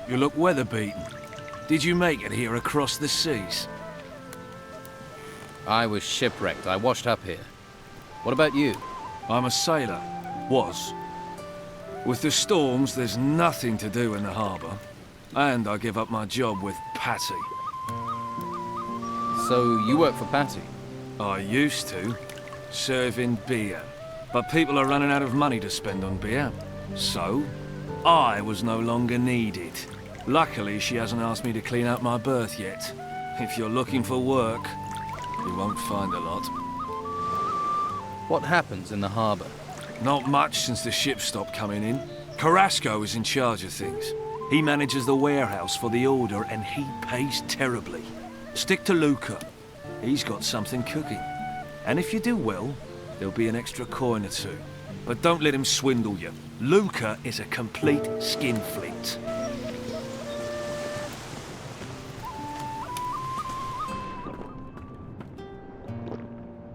You look weather-beaten. Did you make it here across the seas? I was shipwrecked. I washed up here. What about you? I'm a sailor. Was. With the storms, there's nothing to do in the harbour. And I give up my job with Patty. So you work for Patty? I used to, serving beer. But people are running out of money to spend on beer. So, I was no longer needed. Luckily, she hasn't asked me to clean out my berth yet. If you're looking for work, you won't find a lot. What happens in the harbour? Not much since the ship stopped coming in. Carrasco is in charge of things. He manages the warehouse for the Order, and he pays terribly. Stick to Luca. He's got something cooking. And if you do well, there'll be an extra coin or two. But don't let him swindle you. Luca is a complete skinflint.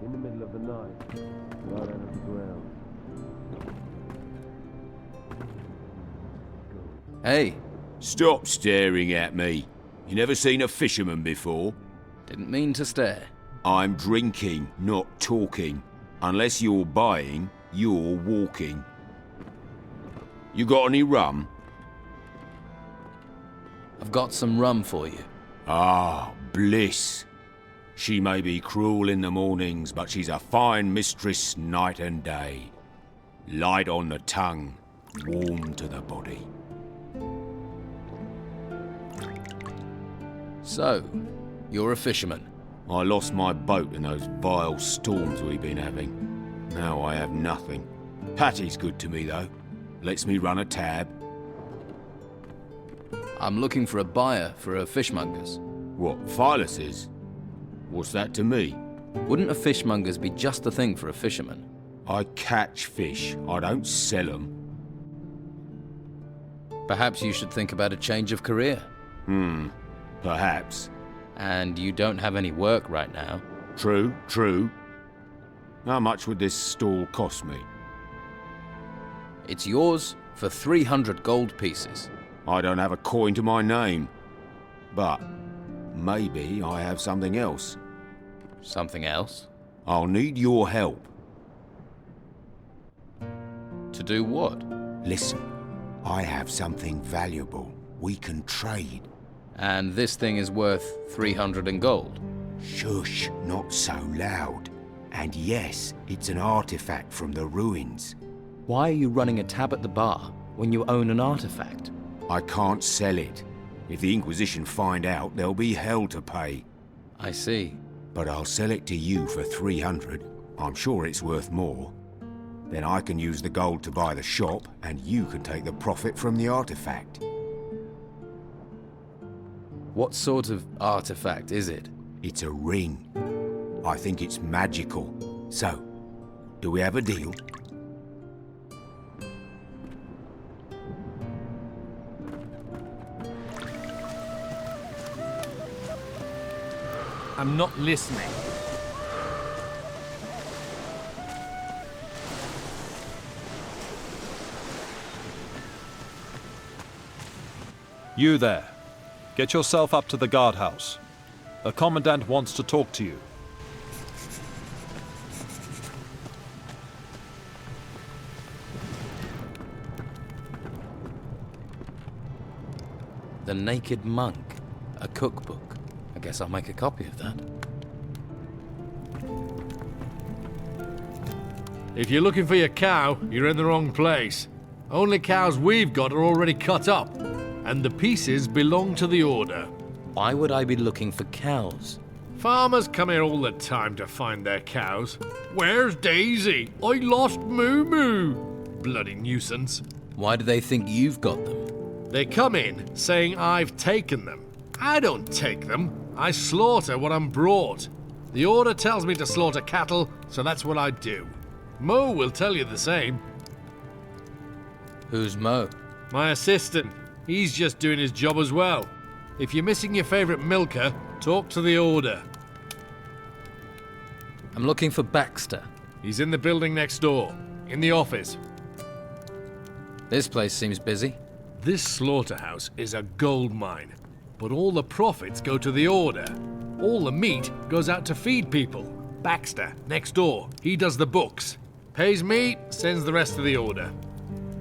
In the middle of the night, right out of the ground. Hey, Stop staring at me. You never seen a fisherman before? didn't mean to stare. I'm drinking, not talking. Unless you're buying, you're walking. You got any rum? I've got some rum for you. Ah, bliss. She may be cruel in the mornings, but she's a fine mistress night and day. Light on the tongue, warm to the body. So, you're a fisherman. I lost my boat in those vile storms we've been having. Now I have nothing. Patty's good to me, though. Lets me run a tab. I'm looking for a buyer for a fishmonger's. What, Philus's? What's that to me? Wouldn't a fishmonger's be just the thing for a fisherman? I catch fish. I don't sell them. Perhaps you should think about a change of career. Perhaps. And you don't have any work right now. True, true. How much would this stall cost me? It's yours for 300 gold pieces. I don't have a coin to my name. But maybe I have something else. Something else? I'll need your help. To do what? Listen, I have something valuable. We can trade. And this thing is worth 300 in gold. Shush, not so loud. And yes, it's an artifact from the ruins. Why are you running a tab at the bar when you own an artifact? I can't sell it. If the Inquisition find out, there'll be hell to pay. I see. But I'll sell it to you for 300. I'm sure it's worth more. Then I can use the gold to buy the shop, and you can take the profit from the artifact. What sort of artifact is it? It's a ring. I think it's magical. So, do we have a deal? I'm not listening. You there. Get yourself up to the guardhouse. The Commandant wants to talk to you. The Naked Monk. A cookbook. I guess I'll make a copy of that. If you're looking for your cow, you're in the wrong place. Only cows we've got are already cut up, and the pieces belong to the Order. Why would I be looking for cows? Farmers come here all the time to find their cows. Where's Daisy? I lost Moo Moo. Bloody nuisance. Why do they think you've got them? They come in saying I've taken them. I don't take them. I slaughter what I'm brought. The Order tells me to slaughter cattle, so that's what I do. Mo will tell you the same. Who's Mo? My assistant. He's just doing his job as well. If you're missing your favorite milker, talk to the Order. I'm looking for Baxter. He's in the building next door, in the office. This place seems busy. This slaughterhouse is a gold mine, but all the profits go to the Order. All the meat goes out to feed people. Baxter, next door, he does the books. Pays me, sends the rest to the Order.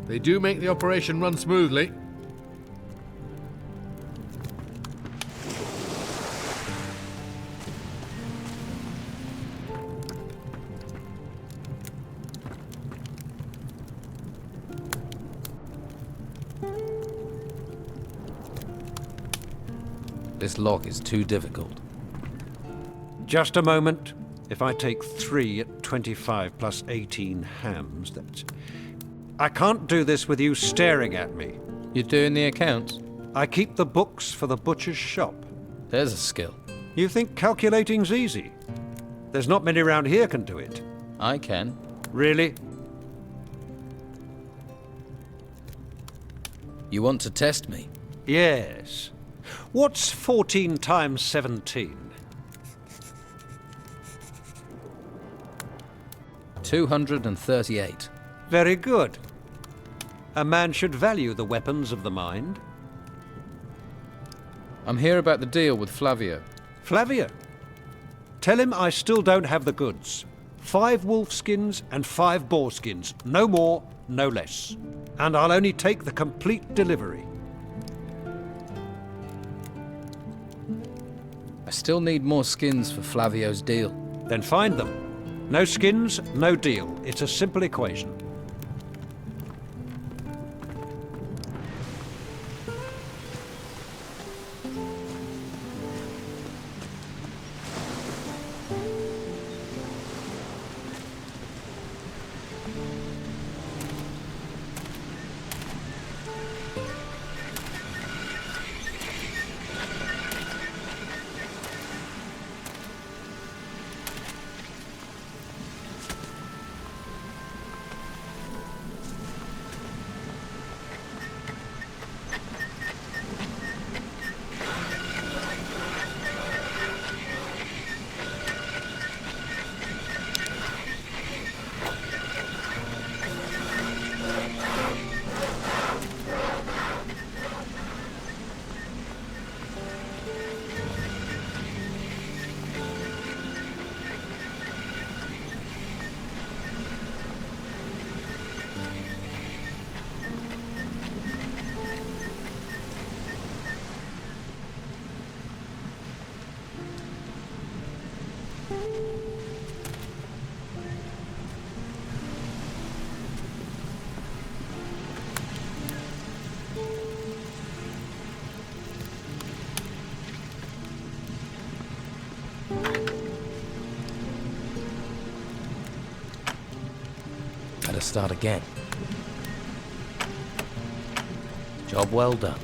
They do make the operation run smoothly. This lock is too difficult. Just a moment. If I take 3 at 25 plus 18 hams, that's... I can't do this with you staring at me. You're doing the accounts? I keep the books for the butcher's shop. There's a skill. You think calculating's easy? There's not many around here can do it. I can. Really? You want to test me? Yes. What's 14 times 17? 238. Very good. A man should value the weapons of the mind. I'm here about the deal with Flavio. Flavia. Tell him I still don't have the goods. 5 wolf skins and 5 boar skins. No more, no less. And I'll only take the complete delivery. I still need more skins for Flavio's deal. Then find them. No skins, no deal. It's a simple equation. Better start again. Job well done.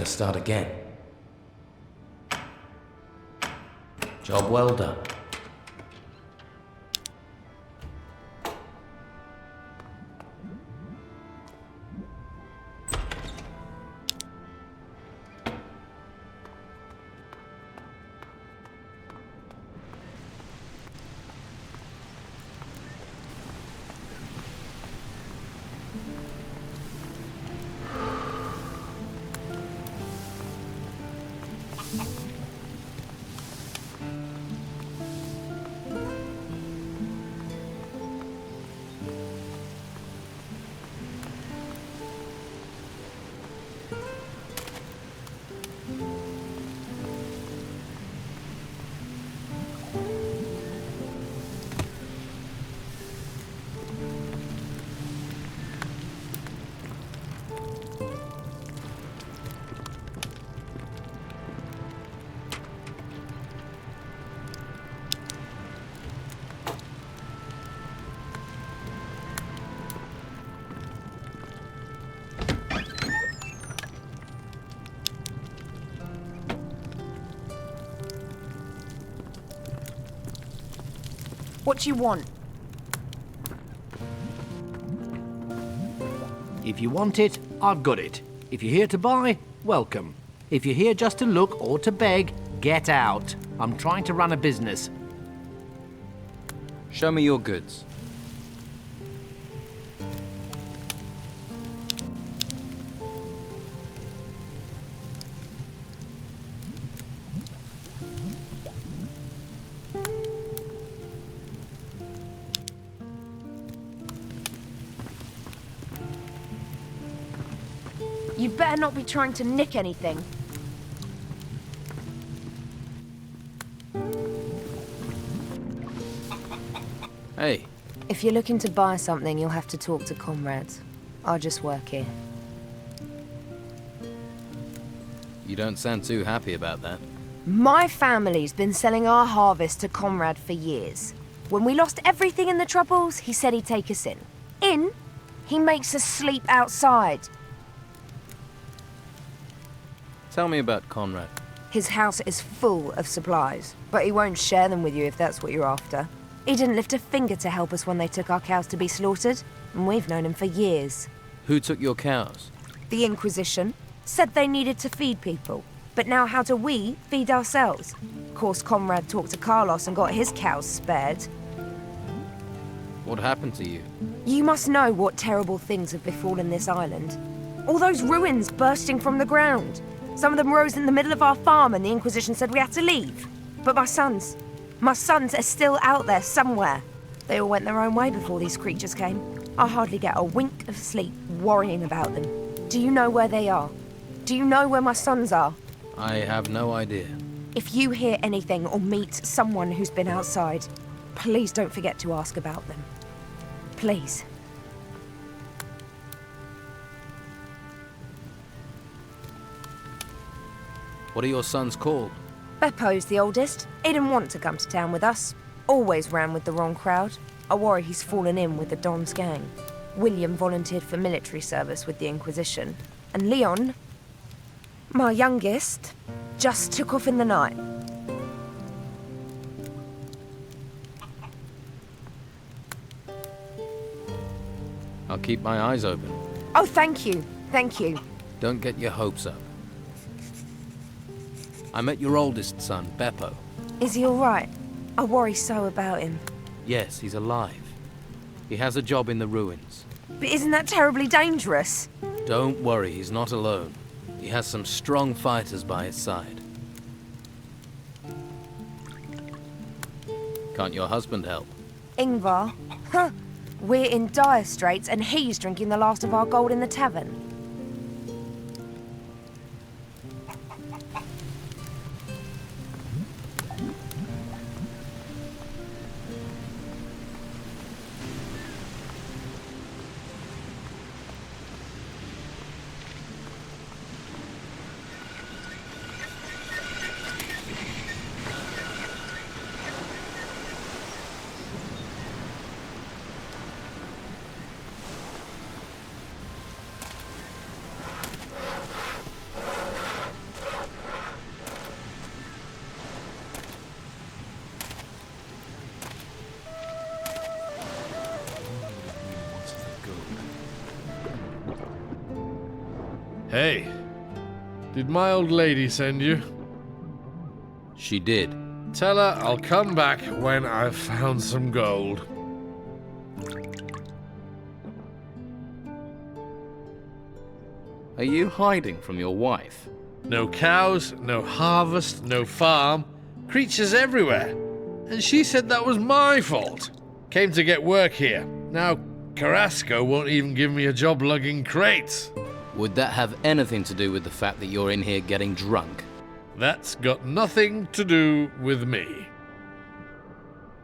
start again. Job well done. What do you want? If you want it, I've got it. If you're here to buy, welcome. If you're here just to look or to beg, get out. I'm trying to run a business. Show me your goods. You better not be trying to nick anything. Hey, If you're looking to buy something, you'll have to talk to comrades. I just work here. you don't sound too happy about that. My family's been selling our harvest to Comrade for years. When we lost everything in the Troubles, he said he'd take us in. In? He makes us sleep outside. Tell me about Conrad. His house is full of supplies, but he won't share them with you if that's what you're after. He didn't lift a finger to help us when they took our cows to be slaughtered, and we've known him for years. Who took your cows? The Inquisition said they needed to feed people, but now how do we feed ourselves? Of course, Conrad talked to Carlos and got his cows spared. What happened to you? You must know what terrible things have befallen this island. All those ruins bursting from the ground. Some of them rose in the middle of our farm and the Inquisition said we had to leave. But my sons are still out there somewhere. They all went their own way before these creatures came. I hardly get a wink of sleep worrying about them. Do you know where they are? Do you know where my sons are? I have no idea. If you hear anything or meet someone who's been outside, please don't forget to ask about them. Please. What are your sons called? Beppo's the oldest. He didn't want to come to town with us. Always ran with the wrong crowd. I worry he's fallen in with the Don's gang. William volunteered for military service with the Inquisition. And Leon, my youngest, just took off in the night. I'll keep my eyes open. Oh, thank you. Thank you. Don't get your hopes up. I met your oldest son, Beppo. Is he all right? I worry so about him. Yes, he's alive. He has a job in the ruins. But isn't that terribly dangerous? Don't worry, he's not alone. He has some strong fighters by his side. Can't your husband help? Ingvar? Huh. We're in dire straits and he's drinking the last of our gold in the tavern. Hey, did my old lady send you? She did. Tell her I'll come back when I've found some gold. Are you hiding from your wife? No cows, no harvest, no farm. Creatures everywhere. And she said that was my fault. Came to get work here. Now Carrasco won't even give me a job lugging crates. Would that have anything to do with the fact that you're in here getting drunk? That's got nothing to do with me.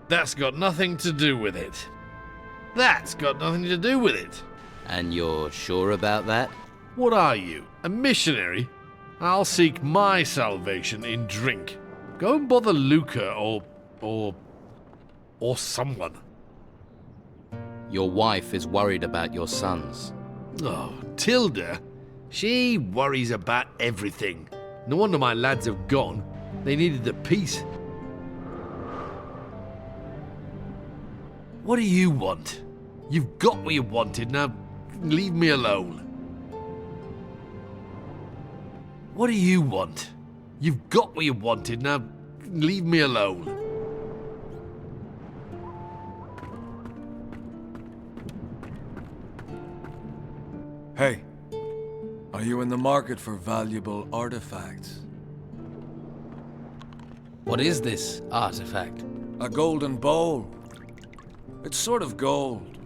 That's got nothing to do with it. That's got nothing to do with it. And you're sure about that? What are you, a missionary? I'll seek my salvation in drink. Go and bother Luca or someone. Your wife is worried about your sons. Oh, Tilda. She worries about everything. No wonder my lads have gone. They needed the peace. What do you want? You've got what you wanted, now leave me alone. What do you want? You've got what you wanted, now leave me alone. Hey, are you in the market for valuable artifacts? What is this artifact? A golden bowl. It's sort of gold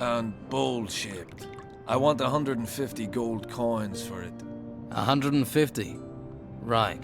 and bowl-shaped. I want 150 gold coins for it. 150. Right.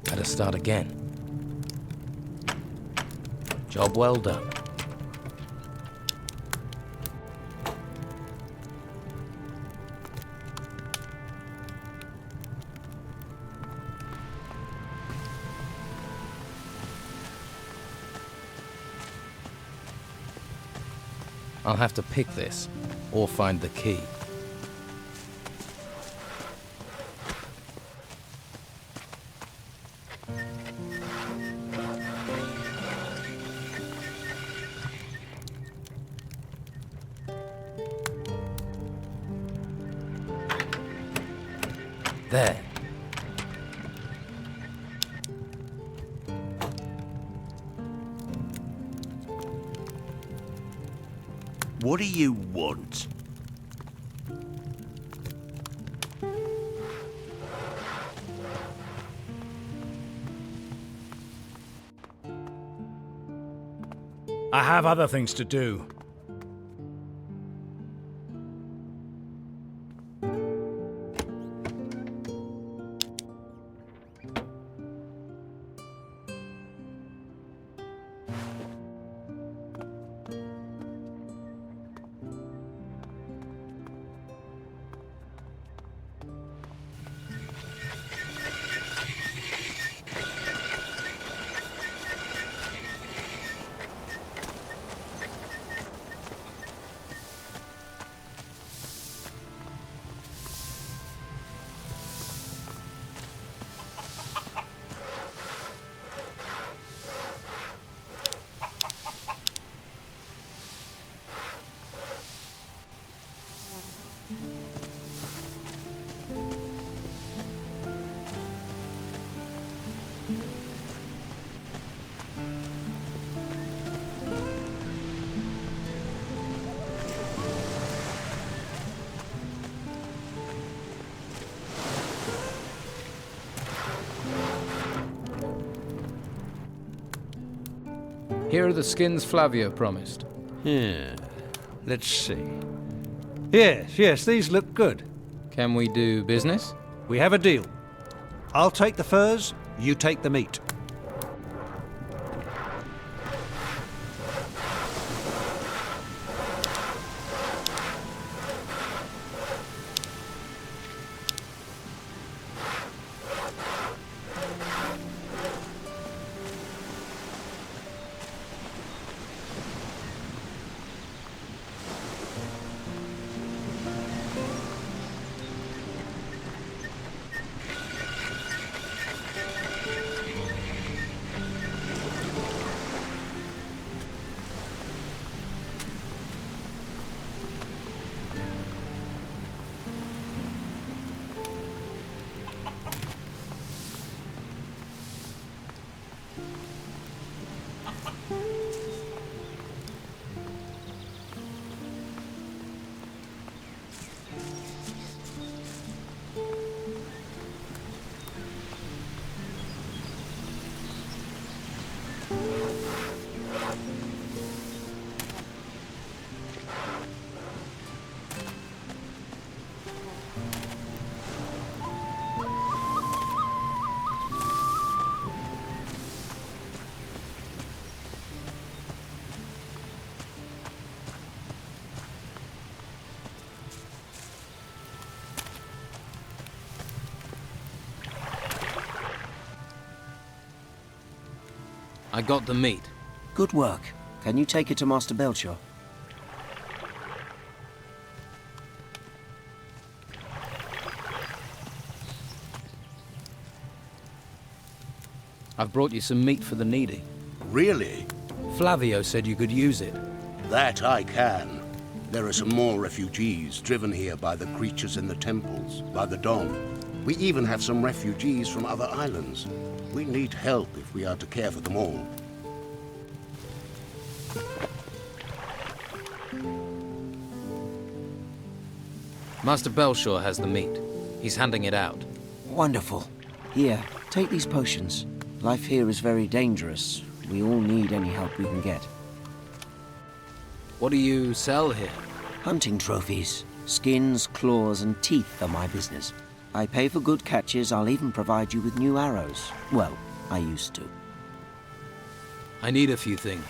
Better start again. Job well done. I'll have to pick this, or find the key. There. What do you want? I have other things to do. Here are the skins Flavio promised. Yeah. Let's see. Yes, these look good. Can we do business? We have a deal. I'll take the furs, you take the meat. I got the meat. Good work. Can you take it to Master Belcher? I've brought you some meat for the needy. Really? Flavio said you could use it. That I can. There are some more refugees driven here by the creatures in the temples, by the Don. We even have some refugees from other islands. We need help if we are to care for them all. Master Belshaw has the meat. He's handing it out. Wonderful. Here, take these potions. Life here is very dangerous. We all need any help we can get. What do you sell here? Hunting trophies. Skins, claws, and teeth are my business. I pay for good catches. I'll even provide you with new arrows. Well, I used to. I need a few things.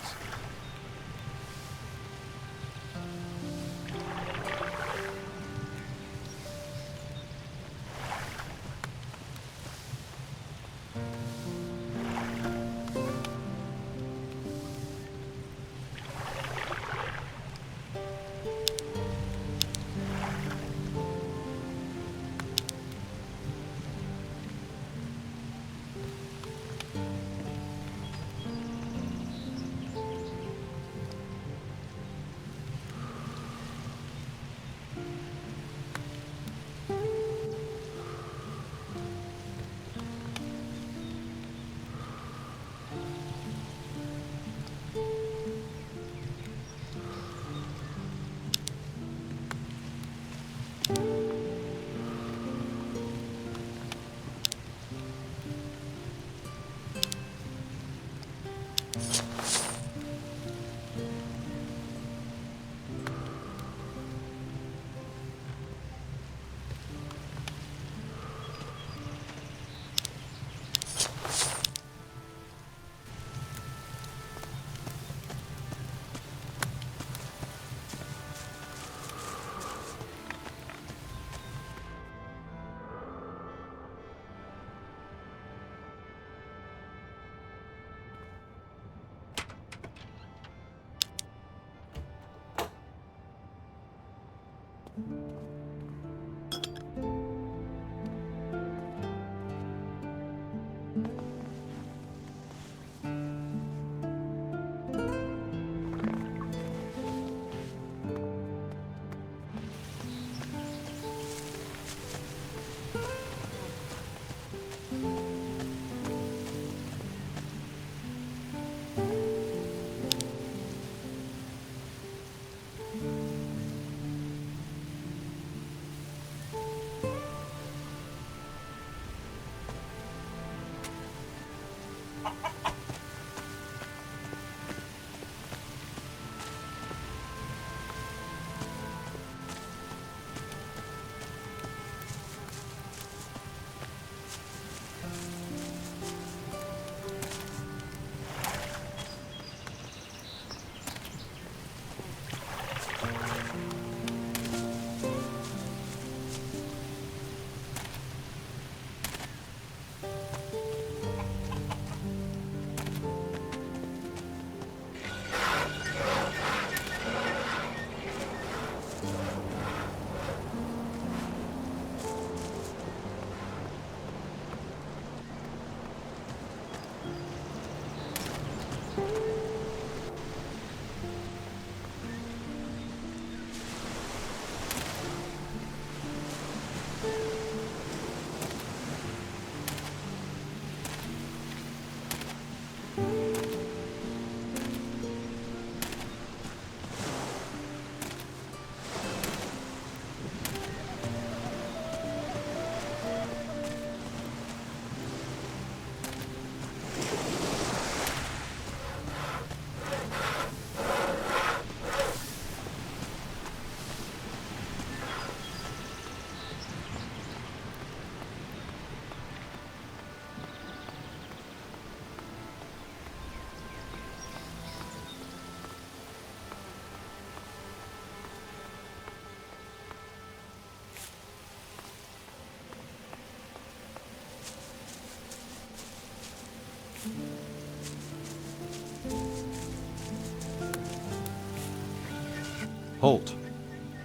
Halt.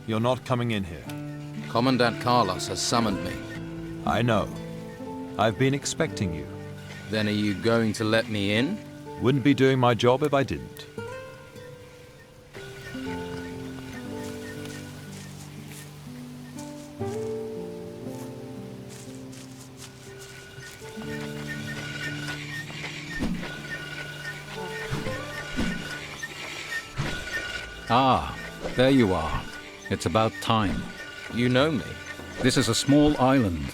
You're not coming in here. Commandant Carlos has summoned me. I know. I've been expecting you. Then are you going to let me in? Wouldn't be doing my job if I didn't. Ah, there you are. It's about time. You know me. This is a small island.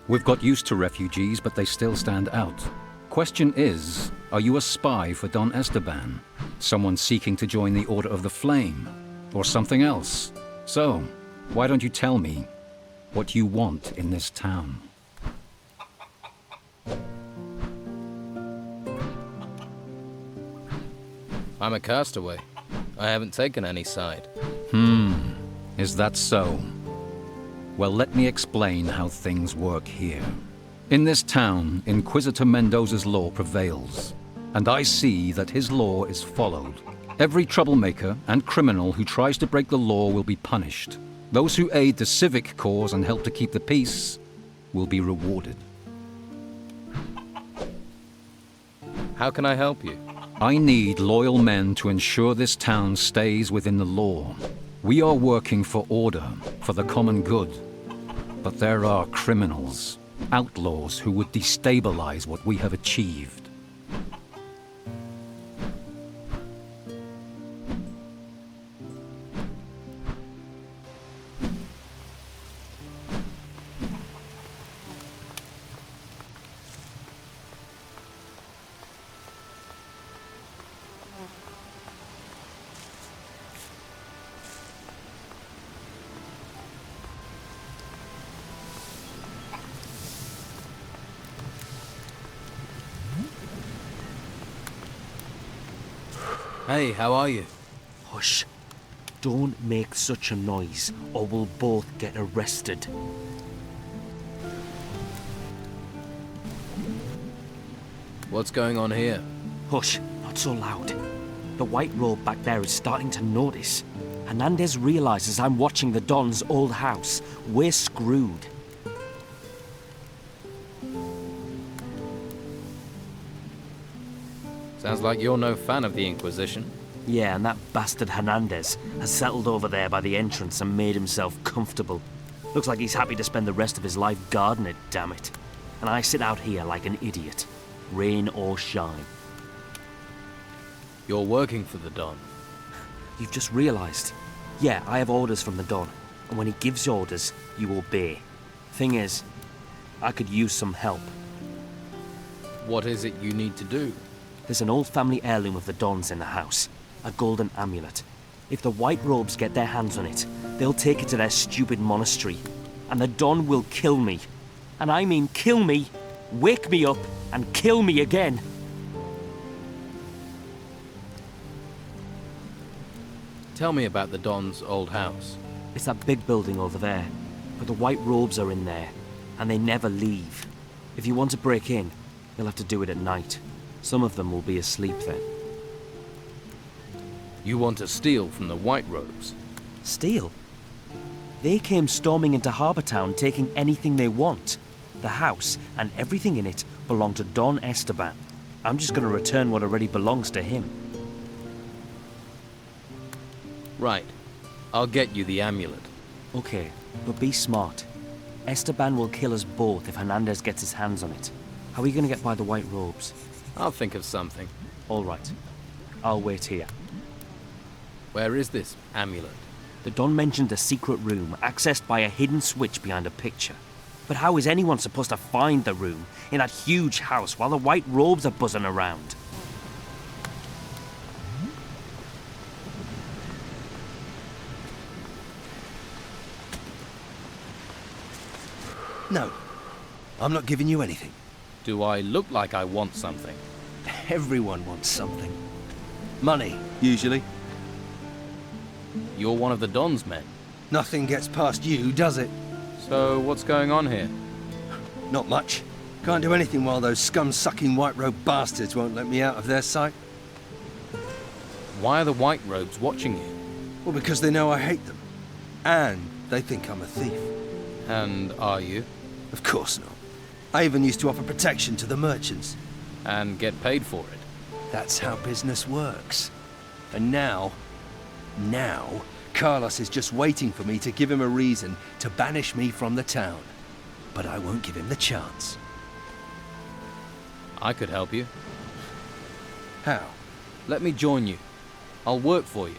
We've got used to refugees, but they still stand out. Question is, are you a spy for Don Esteban? Someone seeking to join the Order of the Flame? Or something else? So, why don't you tell me what you want in this town? I'm a castaway. I haven't taken any side. Is that so? Well, let me explain how things work here. In this town, Inquisitor Mendoza's law prevails, and I see that his law is followed. Every troublemaker and criminal who tries to break the law will be punished. Those who aid the civic cause and help to keep the peace will be rewarded. How can I help you? I need loyal men to ensure this town stays within the law. We are working for order, for the common good. But there are criminals, outlaws who would destabilize what we have achieved. Hey, how are you? Hush. Don't make such a noise, or we'll both get arrested. What's going on here? Hush, not so loud. The white robe back there is starting to notice. Hernandez realizes I'm watching the Don's old house. We're screwed. Sounds like you're no fan of the Inquisition. Yeah, and that bastard Hernandez has settled over there by the entrance and made himself comfortable. Looks like he's happy to spend the rest of his life guarding it, damn it. And I sit out here like an idiot, rain or shine. You're working for the Don. You've just realized. Yeah, I have orders from the Don, and when he gives orders, you obey. Thing is, I could use some help. What is it you need to do? There's an old family heirloom of the Don's in the house. A golden amulet. If the white robes get their hands on it, they'll take it to their stupid monastery. And the Don will kill me. And I mean kill me, wake me up, and kill me again. Tell me about the Don's old house. It's that big building over there. But the white robes are in there, and they never leave. If you want to break in, you'll have to do it at night. Some of them will be asleep then. You want to steal from the White Robes? Steal? They came storming into Harbour Town taking anything they want. The house and everything in it belong to Don Esteban. I'm just going to return what already belongs to him. Right. I'll get you the amulet. Okay, but be smart. Esteban will kill us both if Hernandez gets his hands on it. How are you going to get by the White Robes? I'll think of something. All right. I'll wait here. Where is this amulet? The Don mentioned a secret room accessed by a hidden switch behind a picture. But how is anyone supposed to find the room in that huge house while the white robes are buzzing around? No. I'm not giving you anything. Do I look like I want something? Everyone wants something. Money, usually. You're one of the Don's men. Nothing gets past you, does it? So, what's going on here? Not much. Can't do anything while those scum-sucking white-robe bastards won't let me out of their sight. Why are the White Robes watching you? Well, because they know I hate them. And they think I'm a thief. And are you? Of course not. I even used to offer protection to the merchants. And get paid for it. That's how business works. And now, Carlos is just waiting for me to give him a reason to banish me from the town. But I won't give him the chance. I could help you. How? Let me join you. I'll work for you.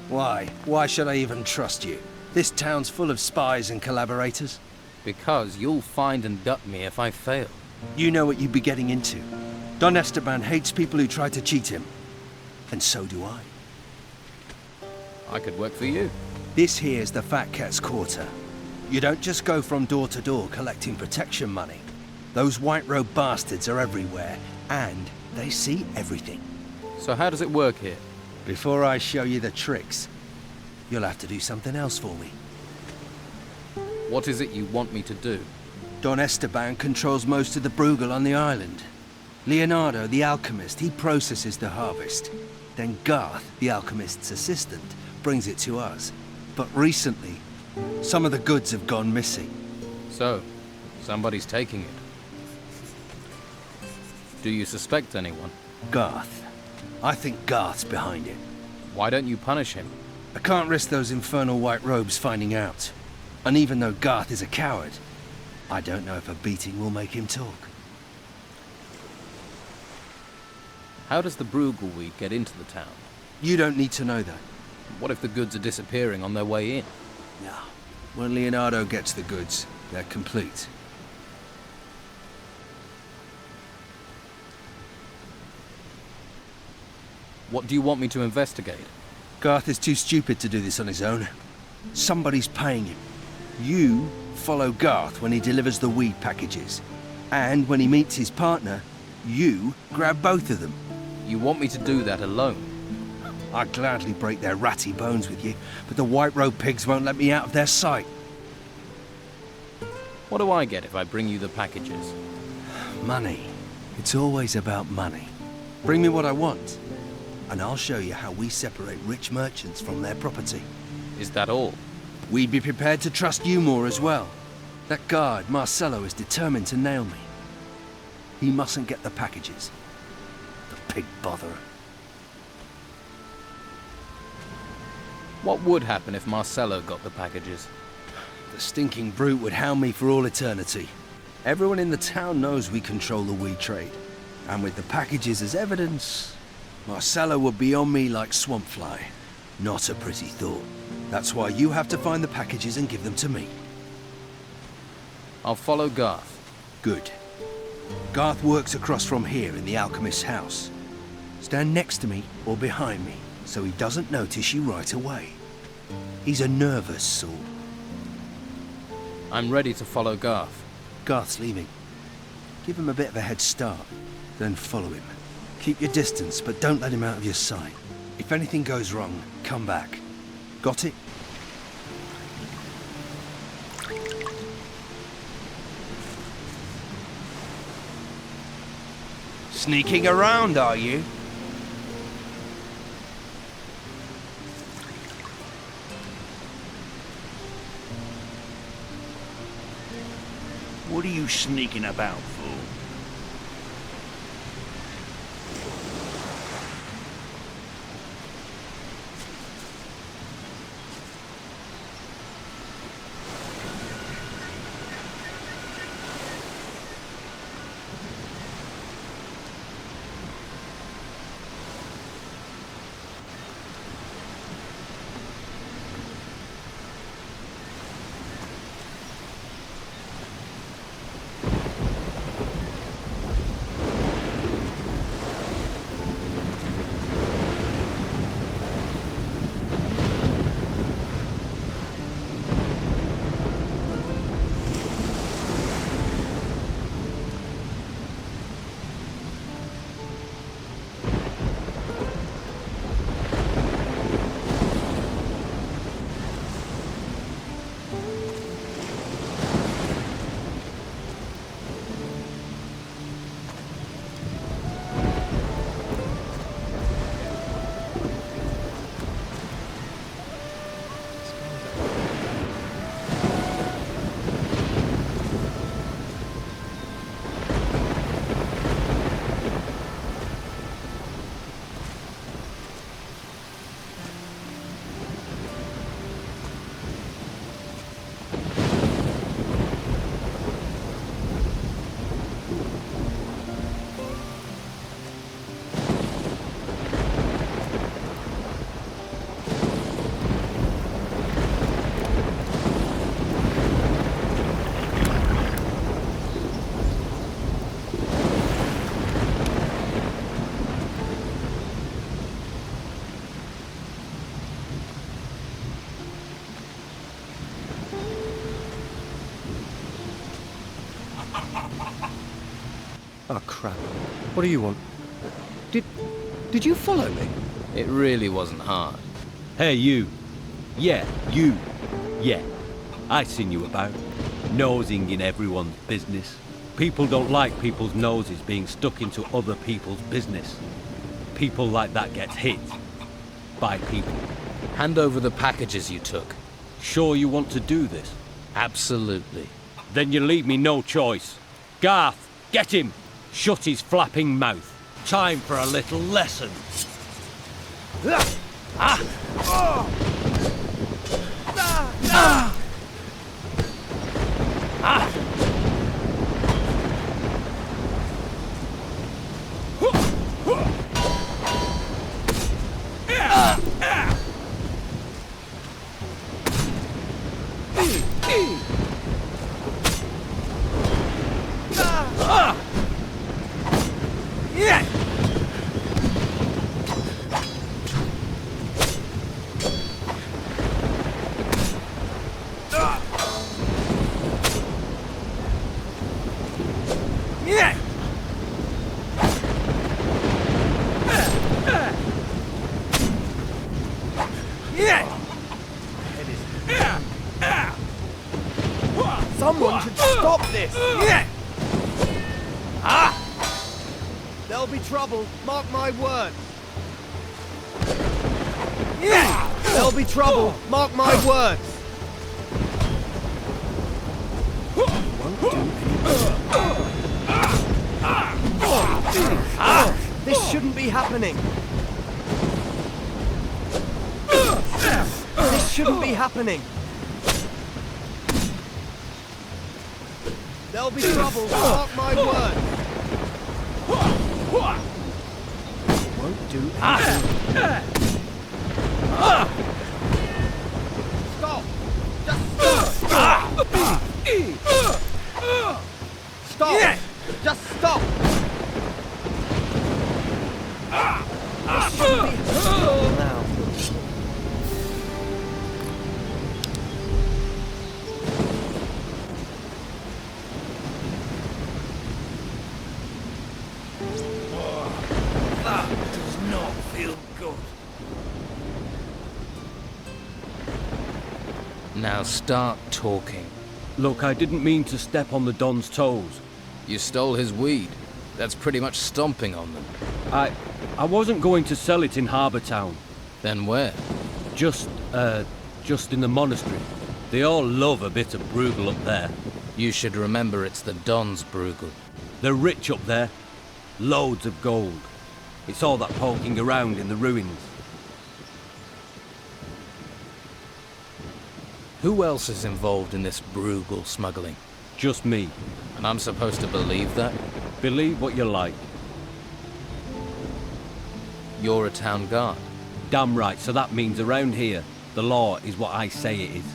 Why? Why should I even trust you? This town's full of spies and collaborators. Because you'll find and gut me if I fail. You know what you'd be getting into. Don Esteban hates people who try to cheat him. And so do I. I could work for you. This here's the Fat Cat's Quarter. You don't just go from door to door collecting protection money. Those white-robed bastards are everywhere, and they see everything. So how does it work here? Before I show you the tricks, you'll have to do something else for me. What is it you want me to do? Don Esteban controls most of the Bruegel on the island. Leonardo, the alchemist, he processes the harvest. Then Garth, the alchemist's assistant, brings it to us. But recently, some of the goods have gone missing. So, somebody's taking it. Do you suspect anyone? Garth. I think Garth's behind it. Why don't you punish him? I can't risk those infernal white robes finding out. And even though Garth is a coward, I don't know if a beating will make him talk. How does the Bruegel weed get into the town? You don't need to know that. What if the goods are disappearing on their way in? No. When Leonardo gets the goods, they're complete. What do you want me to investigate? Garth is too stupid to do this on his own. Somebody's paying him. You follow Garth when he delivers the weed packages. And when he meets his partner, you grab both of them. You want me to do that alone? I'd gladly break their ratty bones with you, but the white-robed pigs won't let me out of their sight. What do I get if I bring you the packages? Money. It's always about money. Bring me what I want, and I'll show you how we separate rich merchants from their property. Is that all? We'd be prepared to trust you more as well. That guard, Marcelo, is determined to nail me. He mustn't get the packages. The pig botherer. What would happen if Marcelo got the packages? The stinking brute would hound me for all eternity. Everyone in the town knows we control the weed trade. And with the packages as evidence, Marcelo would be on me like swampfly. Not a pretty thought. That's why you have to find the packages and give them to me. I'll follow Garth. Good. Garth works across from here in the alchemist's house. Stand next to me or behind me, so he doesn't notice you right away. He's a nervous sort. I'm ready to follow Garth. Garth's leaving. Give him a bit of a head start, then follow him. Keep your distance, but don't let him out of your sight. If anything goes wrong, come back. Got it? Sneaking around, are you? What are you sneaking about, fool? Oh, crap. What do you want? Did you follow me? It really wasn't hard. Hey, you. Yeah, you. Yeah. I seen you about. Nosing in everyone's business. People don't like people's noses being stuck into other people's business. People like that gets hit. By people. Hand over the packages you took. Sure you want to do this? Absolutely. Then you leave me no choice. Garth, get him! Shut his flapping mouth. Time for a little lesson. Someone should stop this! There'll be trouble, mark my word! There'll be trouble, mark my words! This shouldn't be happening! This shouldn't be happening! There'll be trouble, mark my word! Won't do anything. Stop! Just stop! Stop! Just stop! This shouldn't be happening now. Now start talking. Look, I didn't mean to step on the Don's toes. You stole his weed. That's pretty much stomping on them. I wasn't going to sell it in Harbour Town. Then where? Just in the monastery. They all love a bit of Bruegel up there. You should remember it's the Don's Bruegel. They're rich up there. Loads of gold. It's all that poking around in the ruins. Who else is involved in this Bruegel smuggling? Just me. And I'm supposed to believe that? Believe what you like. You're a town guard. Damn right, so that means around here, the law is what I say it is.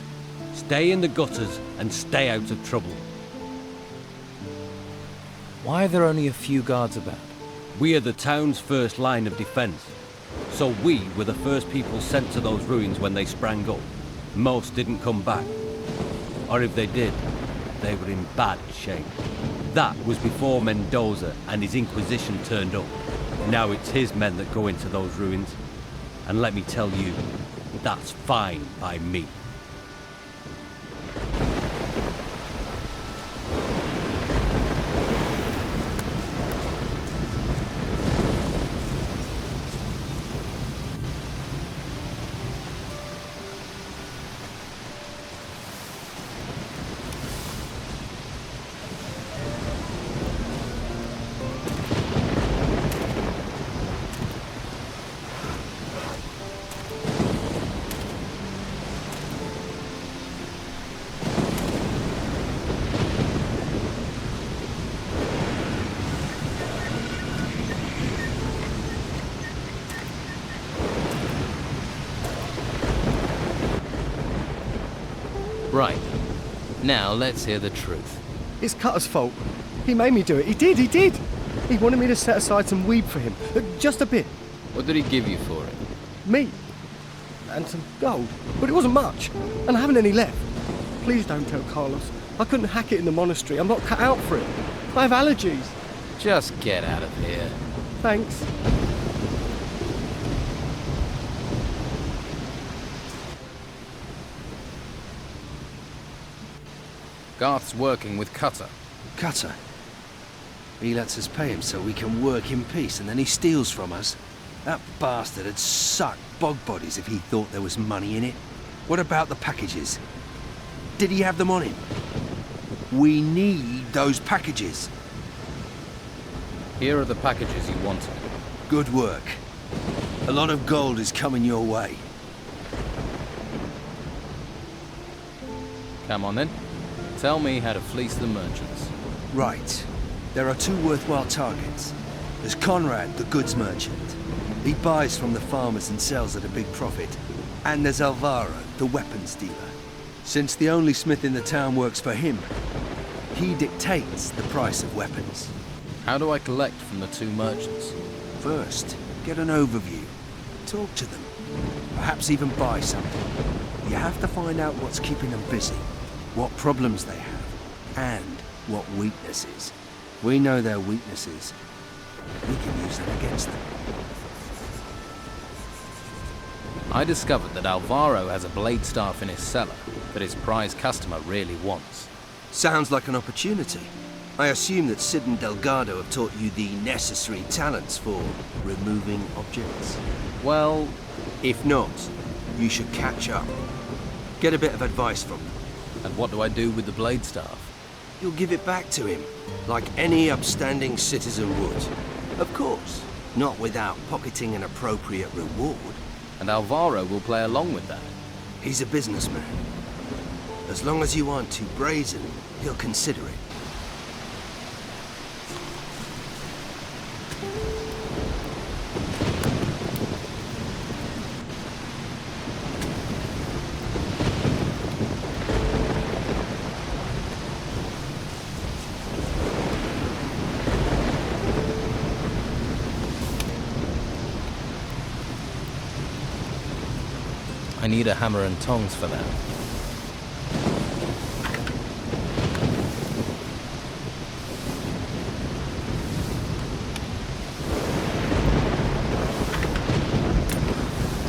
Stay in the gutters and stay out of trouble. Why are there only a few guards about? We are the town's first line of defense. So we were the first people sent to those ruins when they sprang up. Most didn't come back. Or if they did, they were in bad shape. That was before Mendoza and his Inquisition turned up. Now it's his men that go into those ruins. And let me tell you, that's fine by me. Right. Now let's hear the truth. It's Cutter's fault. He made me do it. He did. He wanted me to set aside some weed for him. Just a bit. What did he give you for it? Meat. And some gold. But it wasn't much. And I haven't any left. Please don't tell Carlos. I couldn't hack it in the monastery. I'm not cut out for it. I have allergies. Just get out of here. Thanks. Garth's working with Cutter. Cutter? He lets us pay him so we can work in peace, and then he steals from us. That bastard had sucked bog bodies if he thought there was money in it. What about the packages? Did he have them on him? We need those packages. Here are the packages you wanted. Good work. A lot of gold is coming your way. Come on then. Tell me how to fleece the merchants. Right. There are two worthwhile targets. There's Conrad, the goods merchant. He buys from the farmers and sells at a big profit. And there's Alvaro, the weapons dealer. Since the only smith in the town works for him, he dictates the price of weapons. How do I collect from the two merchants? First, get an overview. Talk to them. Perhaps even buy something. You have to find out what's keeping them busy, what problems they have, and what weaknesses. We know their weaknesses. We can use them against them. I discovered that Alvaro has a blade staff in his cellar that his prize customer really wants. Sounds like an opportunity. I assume that Sid and Delgado have taught you the necessary talents for removing objects. Well, if not, you should catch up. Get a bit of advice from them. And what do I do with the blade staff? You'll give it back to him, like any upstanding citizen would. Of course, not without pocketing an appropriate reward. And Alvaro will play along with that. He's a businessman. As long as you aren't too brazen, he'll consider it. I need a hammer and tongs for that.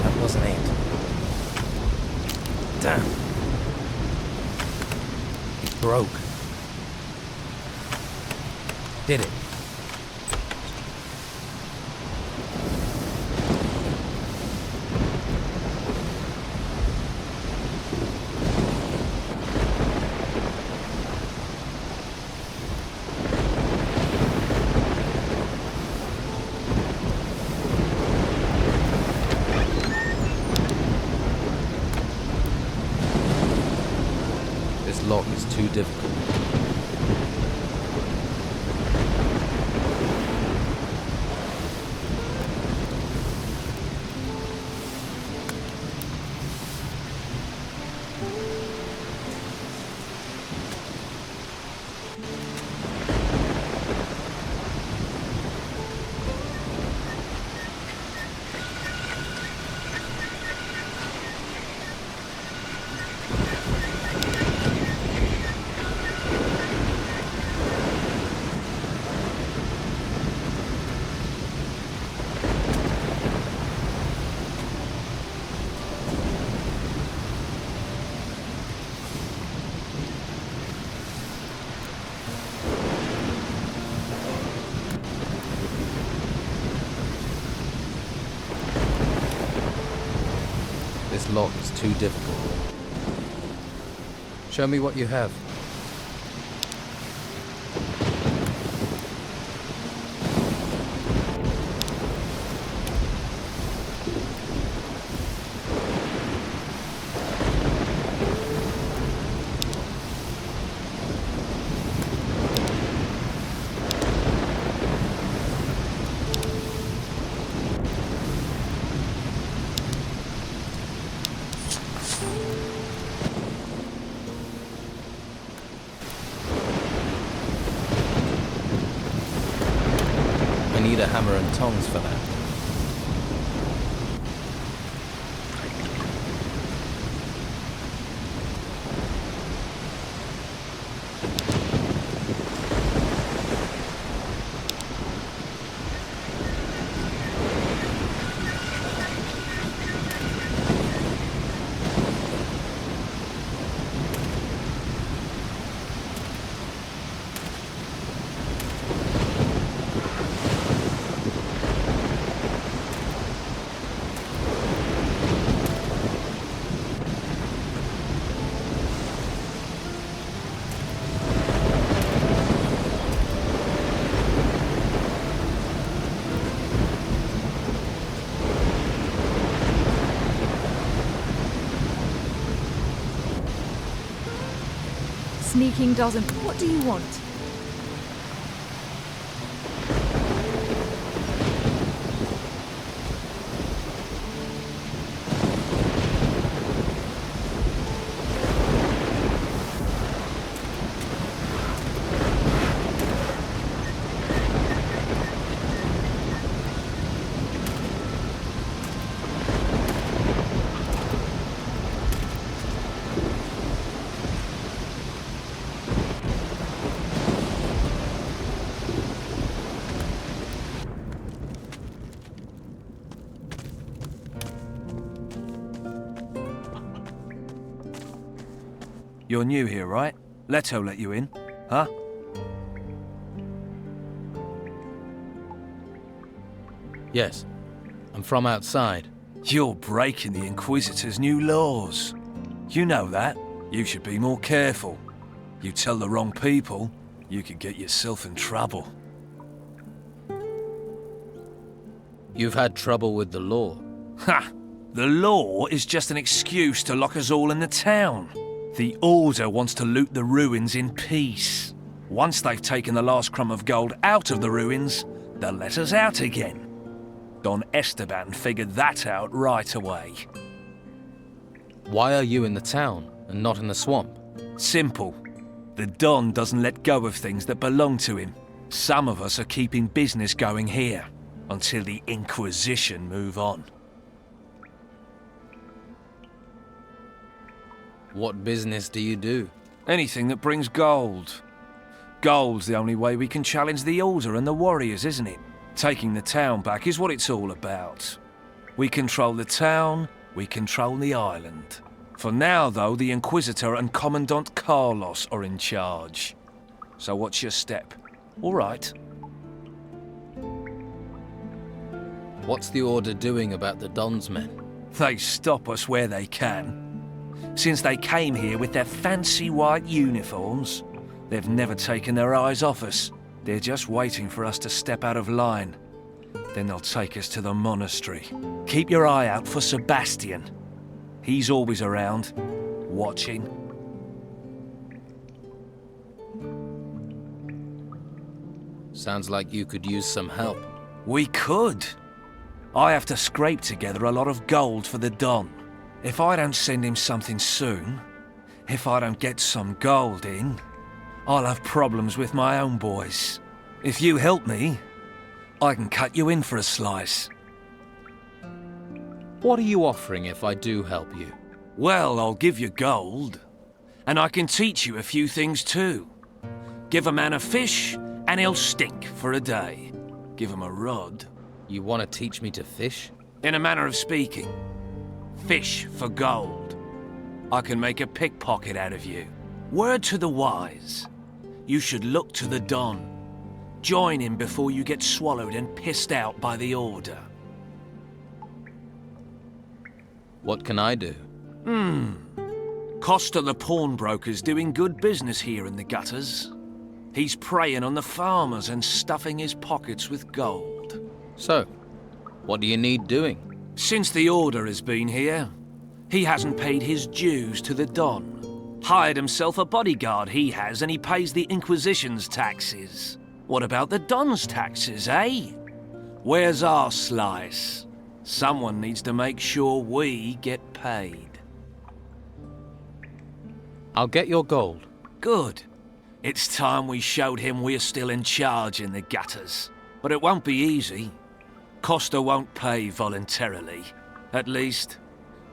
That wasn't it. Damn. It broke. Did it? Lock is too difficult. This lock is too difficult. Show me what you have. I need a hammer and tongs for that. sneaking doesn't. What do you want? You're new here, right? Leto let you in, huh? Yes. I'm from outside. You're breaking the Inquisitor's new laws. You know that. You should be more careful. You tell the wrong people, you could get yourself in trouble. You've had trouble with the law. Ha! The law is just an excuse to lock us all in the town. The Order wants to loot the ruins in peace. Once they've taken the last crumb of gold out of the ruins, they'll let us out again. Don Esteban figured that out right away. Why are you in the town and not in the swamp? Simple. The Don doesn't let go of things that belong to him. Some of us are keeping business going here, until the Inquisition move on. What business do you do? Anything that brings gold. Gold's the only way we can challenge the Order and the warriors, isn't it? Taking the town back is what it's all about. We control the town, we control the island. For now, though, the Inquisitor and Commandant Carlos are in charge. So what's your step? All right. What's the Order doing about the Don's men? They stop us where they can. Since they came here with their fancy white uniforms, they've never taken their eyes off us. They're just waiting for us to step out of line. Then they'll take us to the monastery. Keep your eye out for Sebastian. He's always around, watching. Sounds like you could use some help. We could. I have to scrape together a lot of gold for the Don. If I don't send him something soon, if I don't get some gold in, I'll have problems with my own boys. If you help me, I can cut you in for a slice. What are you offering if I do help you? Well, I'll give you gold, and I can teach you a few things too. Give a man a fish, and he'll stink for a day. Give him a rod. You want to teach me to fish? In a manner of speaking. Fish for gold. I can make a pickpocket out of you. Word to the wise. You should look to the Don. Join him before you get swallowed and pissed out by the Order. What can I do? Costa the pawnbroker's doing good business here in the gutters. He's preying on the farmers and stuffing his pockets with gold. So, what do you need doing? Since the Order has been here, he hasn't paid his dues to the Don. Hired himself a bodyguard, he has, and he pays the Inquisition's taxes. What about the Don's taxes, eh? Where's our slice? Someone needs to make sure we get paid. I'll get your gold. Good. It's time we showed him we're still in charge in the gutters. But it won't be easy. Costa won't pay voluntarily. At least,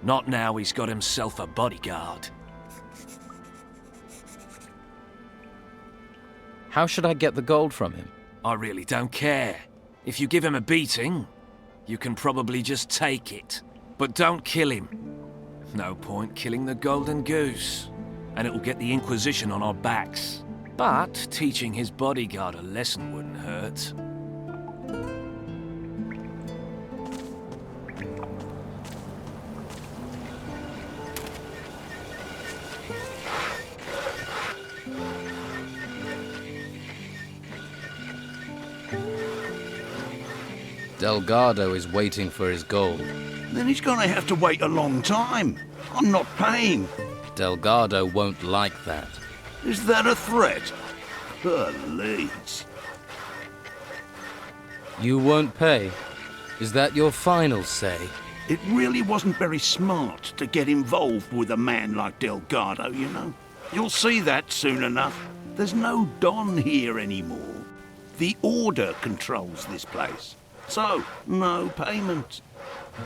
not now he's got himself a bodyguard. How should I get the gold from him? I really don't care. If you give him a beating, you can probably just take it. But don't kill him. No point killing the golden goose. And it'll get the Inquisition on our backs. But teaching his bodyguard a lesson wouldn't hurt. Delgado is waiting for his gold. Then he's gonna have to wait a long time. I'm not paying. Delgado won't like that. Is that a threat? Please. You won't pay? Is that your final say? It really wasn't very smart to get involved with a man like Delgado, you know. You'll see that soon enough. There's no Don here anymore. The Order controls this place. So, no payment.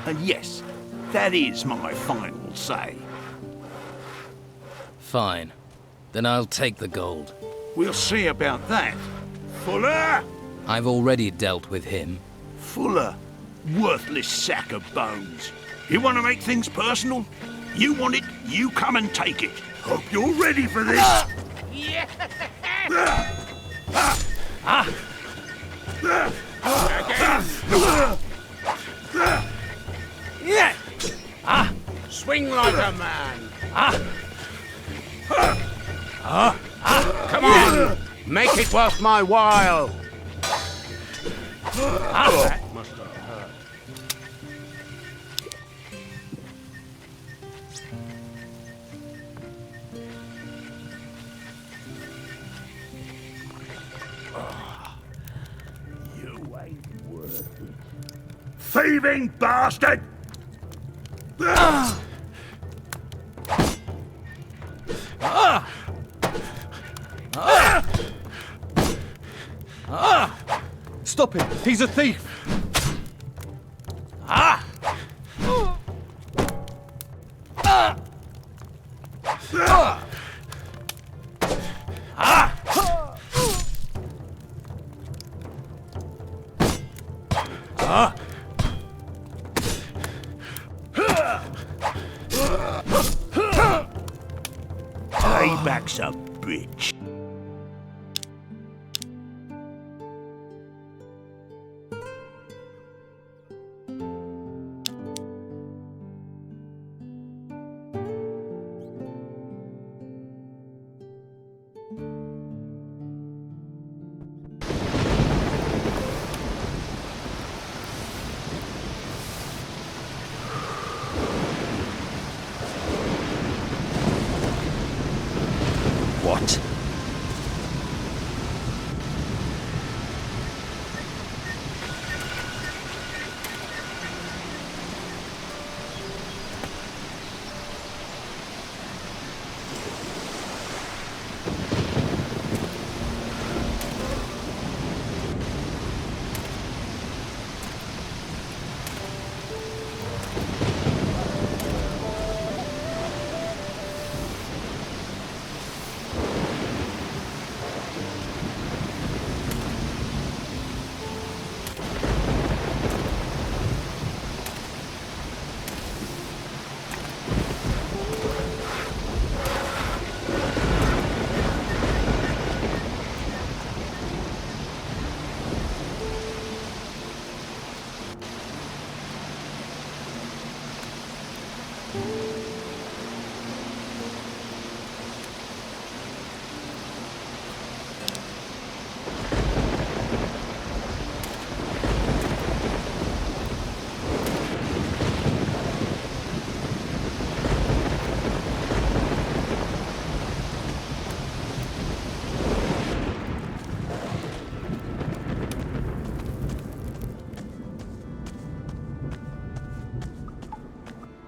And yes, that is my final say. Fine. Then I'll take the gold. We'll see about that. Fuller! I've already dealt with him. Fuller, worthless sack of bones. You want to make things personal? You want it, you come and take it. Hope you're ready for this. Yeah. Swing like a man. Come on, make it worth my while. That must have hurt. You ain't worth it. Thieving bastard! Stop him! He's a thief! Payback's a bitch. What?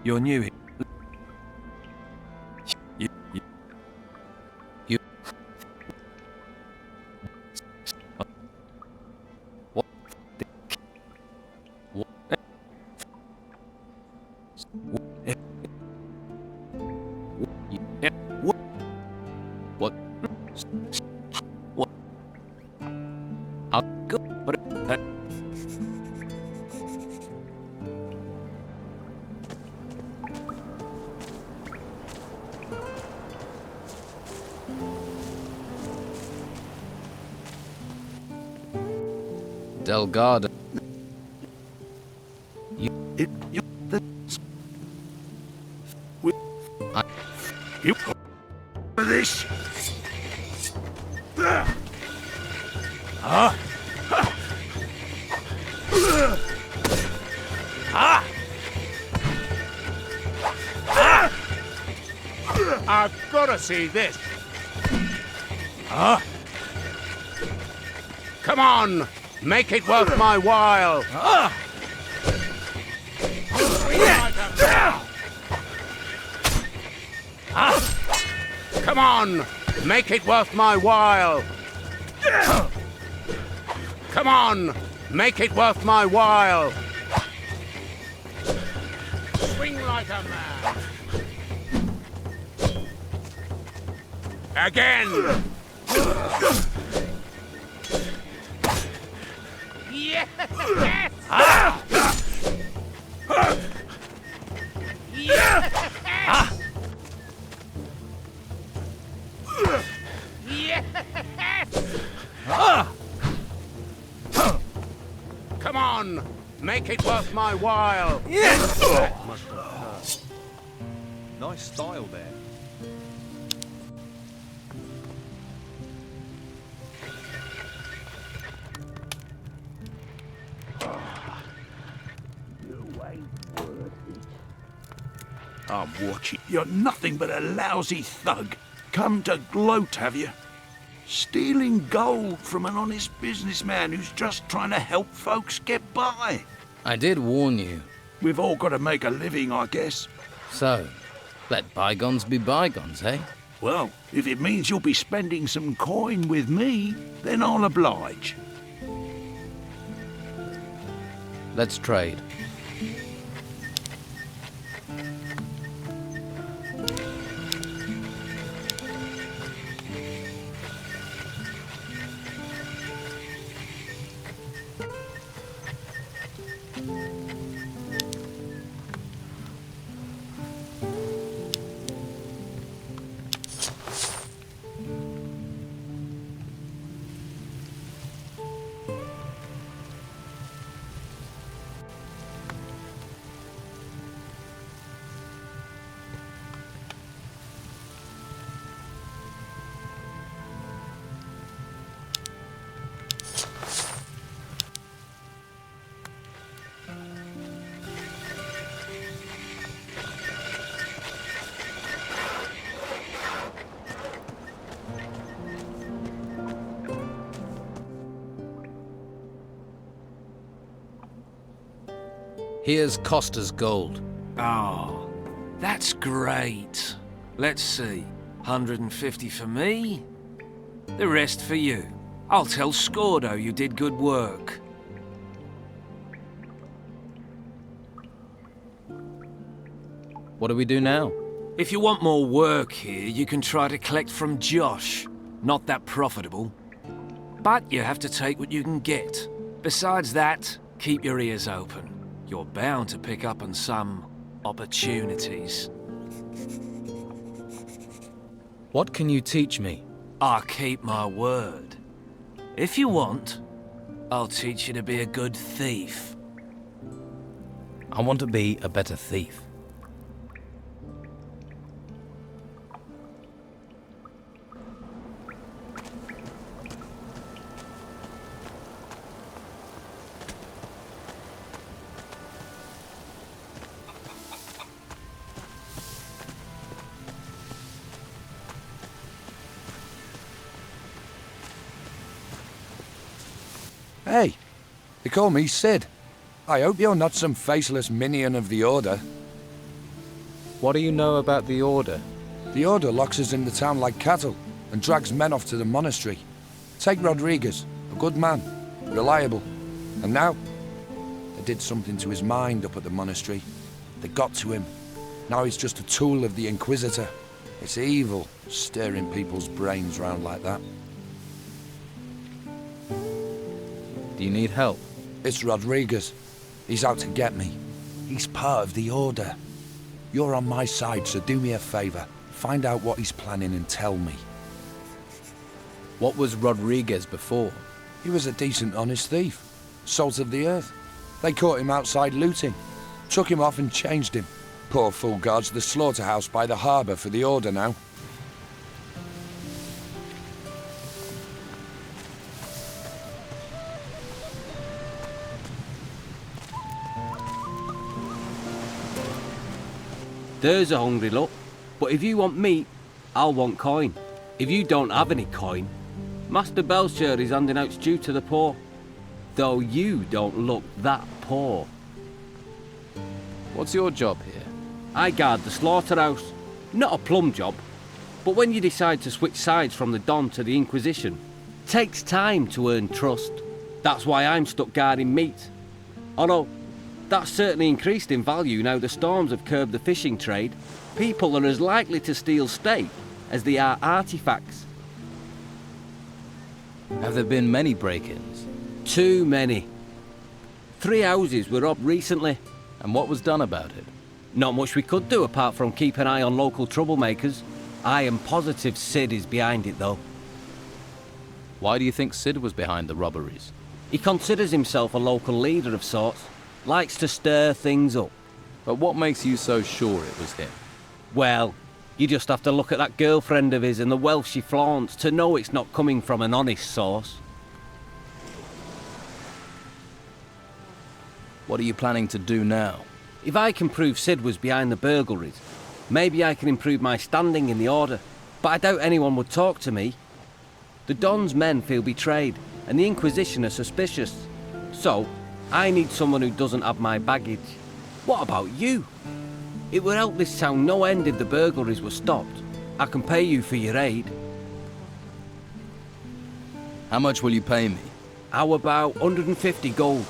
You're new here. You. What? What? What? I'll go. Delgado. You for this. I've got to see this. Come on! Make it worth my while! Come on! Make it worth my while! Come on! Make it worth my while! Swing like a man! Again! Yes! Ah! Yes! Yes! Come on! Make it worth my while! Yes! That must have hurt. Nice style there. I'm watching. You're nothing but a lousy thug. Come to gloat, have you? Stealing gold from an honest businessman who's just trying to help folks get by. I did warn you. We've all got to make a living, I guess. So, let bygones be bygones, eh? Well, if it means you'll be spending some coin with me, then I'll oblige. Let's trade. Here's Costa's gold. Oh, that's great. Let's see. 150 for me, the rest for you. I'll tell Scordo you did good work. What do we do now? If you want more work here, you can try to collect from Josh. Not that profitable. But you have to take what you can get. Besides that, keep your ears open. You're bound to pick up on some opportunities. What can you teach me? I keep my word. If you want, I'll teach you to be a good thief. I want to be a better thief. Hey, they call me Sid. I hope you're not some faceless minion of the Order. What do you know about the Order? The Order locks us in the town like cattle and drags men off to the monastery. Take Rodriguez, a good man, reliable. And now, they did something to his mind up at the monastery. They got to him. Now he's just a tool of the Inquisitor. It's evil, stirring people's brains round like that. Do you need help? It's Rodriguez. He's out to get me. He's part of the Order. You're on my side, so do me a favor. Find out what he's planning and tell me. What was Rodriguez before? He was a decent, honest thief. Salt of the earth. They caught him outside looting. Took him off and changed him. Poor fool guards the slaughterhouse by the harbour for the Order now. There's a hungry lot. But if you want meat, I'll want coin. If you don't have any coin, Master Belcher is handing out stew to the poor. Though you don't look that poor. What's your job here? I guard the slaughterhouse. Not a plum job. But when you decide to switch sides from the Don to the Inquisition, it takes time to earn trust. That's why I'm stuck guarding meat. Although, that's certainly increased in value now the storms have curbed the fishing trade. People are as likely to steal steak as they are artifacts. Have there been many break-ins? Too many. 3 houses were up recently. And what was done about it? Not much we could do apart from keep an eye on local troublemakers. I am positive Sid is behind it though. Why do you think Sid was behind the robberies? He considers himself a local leader of sorts. Likes to stir things up. But what makes you so sure it was him? Well, you just have to look at that girlfriend of his and the wealth she flaunts to know it's not coming from an honest source. What are you planning to do now? If I can prove Sid was behind the burglaries, maybe I can improve my standing in the Order. But I doubt anyone would talk to me. The Don's men feel betrayed, and the Inquisition are suspicious. So, I need someone who doesn't have my baggage. What about you? It would help this town no end if the burglaries were stopped. I can pay you for your aid. How much will you pay me? How about 150 gold?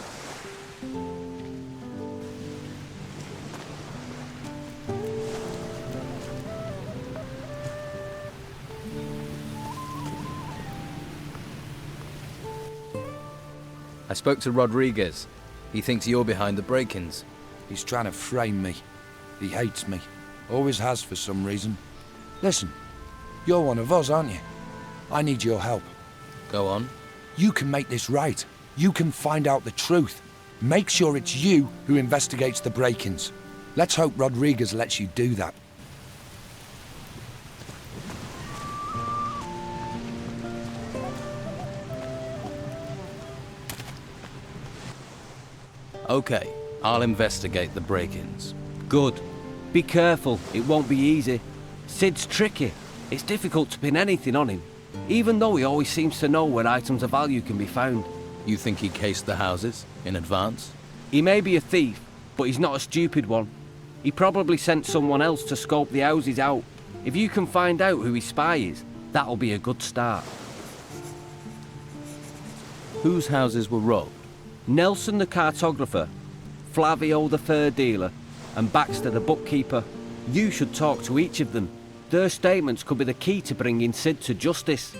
I spoke to Rodriguez. He thinks you're behind the break-ins. He's trying to frame me. He hates me. Always has for some reason. Listen, you're one of us, aren't you? I need your help. Go on. You can make this right. You can find out the truth. Make sure it's you who investigates the break-ins. Let's hope Rodriguez lets you do that. Okay, I'll investigate the break-ins. Good. Be careful, it won't be easy. Sid's tricky. It's difficult to pin anything on him, even though he always seems to know where items of value can be found. You think he cased the houses in advance? He may be a thief, but he's not a stupid one. He probably sent someone else to scope the houses out. If you can find out who his spy is, that'll be a good start. Whose houses were robbed? Nelson the cartographer, Flavio the fur dealer, and Baxter the bookkeeper. You should talk to each of them. Their statements could be the key to bringing Sid to justice.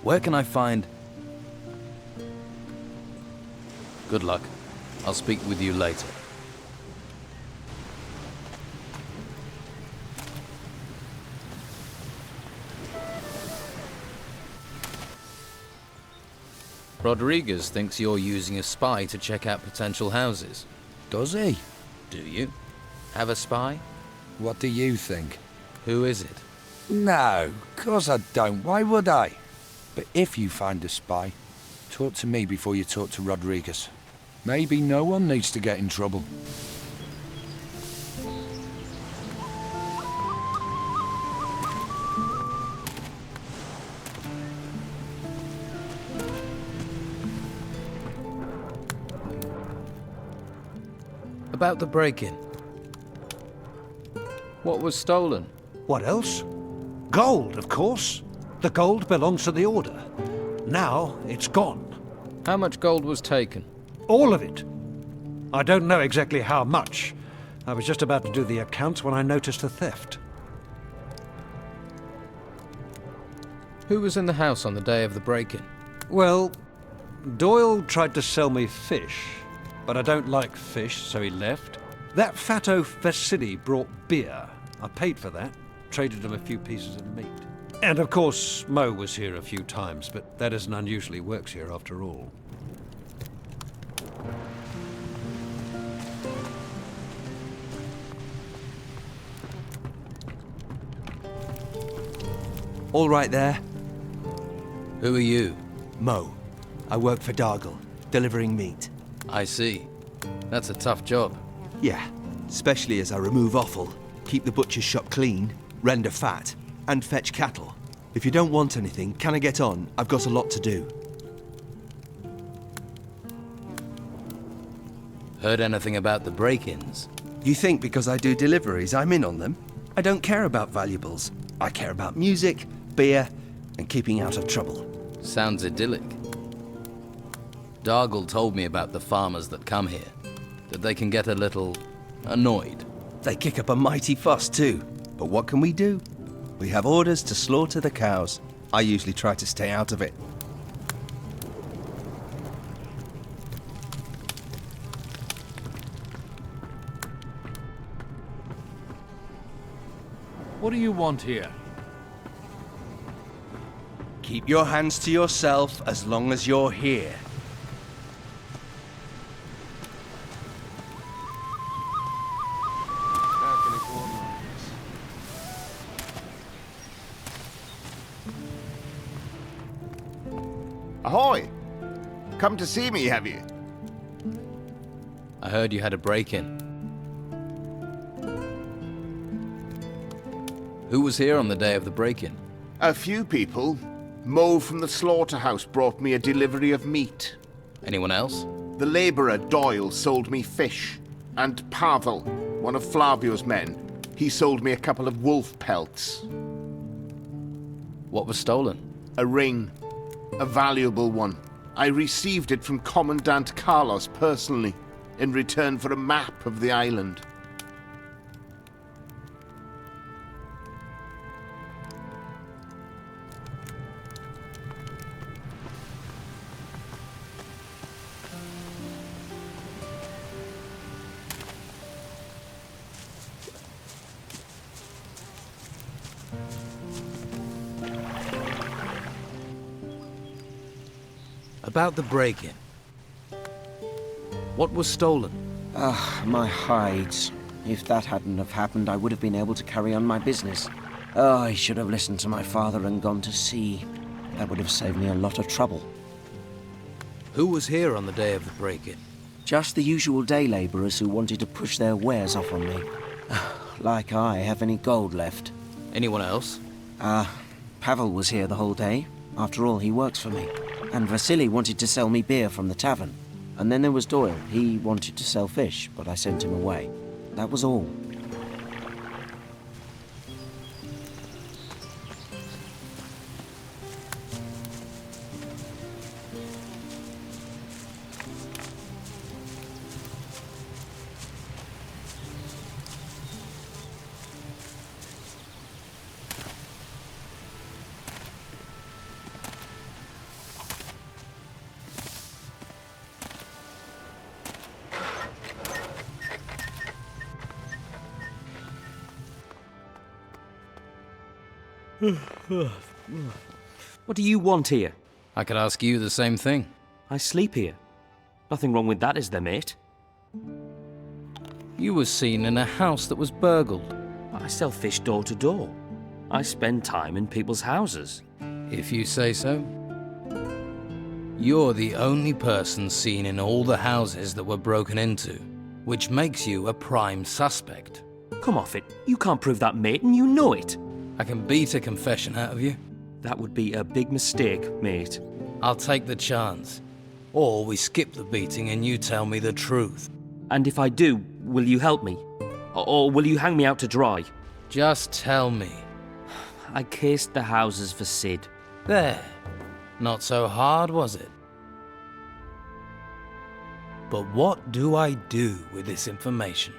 Where can I find... Good luck. I'll speak with you later. Rodriguez thinks you're using a spy to check out potential houses. Does he? Do you? Have a spy? What do you think? Who is it? No, 'course I don't. Why would I? But if you find a spy, talk to me before you talk to Rodriguez. Maybe no one needs to get in trouble. About the break-in. What was stolen? What else? Gold, of course. The gold belongs to the Order. Now it's gone. How much gold was taken? All of it. I don't know exactly how much. I was just about to do the accounts when I noticed the theft. Who was in the house on the day of the break-in? Well, Doyle tried to sell me fish, but I don't like fish, so he left. That fatto Vasily brought beer. I paid for that, traded him a few pieces of meat. And of course, Mo was here a few times, but that isn't unusually works here after all. All right there. Who are you? Mo. I work for Dargle, delivering meat. I see. That's a tough job. Yeah, especially as I remove offal, keep the butcher's shop clean, render fat, and fetch cattle. If you don't want anything, can I get on? I've got a lot to do. Heard anything about the break-ins? You think because I do deliveries, I'm in on them? I don't care about valuables. I care about music, beer, and keeping out of trouble. Sounds idyllic. Dargle told me about the farmers that come here, that they can get a little annoyed. They kick up a mighty fuss too. But what can we do? We have orders to slaughter the cows. I usually try to stay out of it. What do you want here? Keep your hands to yourself as long as you're here. Ahoy! Come to see me, have you? I heard you had a break-in. Who was here on the day of the break-in? A few people. Mo from the slaughterhouse brought me a delivery of meat. Anyone else? The labourer Doyle sold me fish. And Pavel, one of Flavio's men, he sold me a couple of wolf pelts. What was stolen? A ring. A valuable one. I received it from Commandant Carlos personally, in return for a map of the island. About the break-in. What was stolen? My hides. If that hadn't have happened, I would have been able to carry on my business. I should have listened to my father and gone to sea. That would have saved me a lot of trouble. Who was here on the day of the break-in? Just the usual day labourers who wanted to push their wares off on me. Like I have any gold left. Anyone else? Pavel was here the whole day. After all, he works for me. And Vasily wanted to sell me beer from the tavern. And then there was Doyle. He wanted to sell fish, but I sent him away. That was all. What do you want here? I could ask you the same thing. I sleep here. Nothing wrong with that, is there, mate? You were seen in a house that was burgled. I sell fish door to door. I spend time in people's houses. If you say so. You're the only person seen in all the houses that were broken into, which makes you a prime suspect. Come off it. You can't prove that, mate, and you know it. I can beat a confession out of you. That would be a big mistake, mate. I'll take the chance. Or we skip the beating and you tell me the truth. And if I do, will you help me? Or will you hang me out to dry? Just tell me. I cased the houses for Sid. There. Not so hard, was it? But what do I do with this information?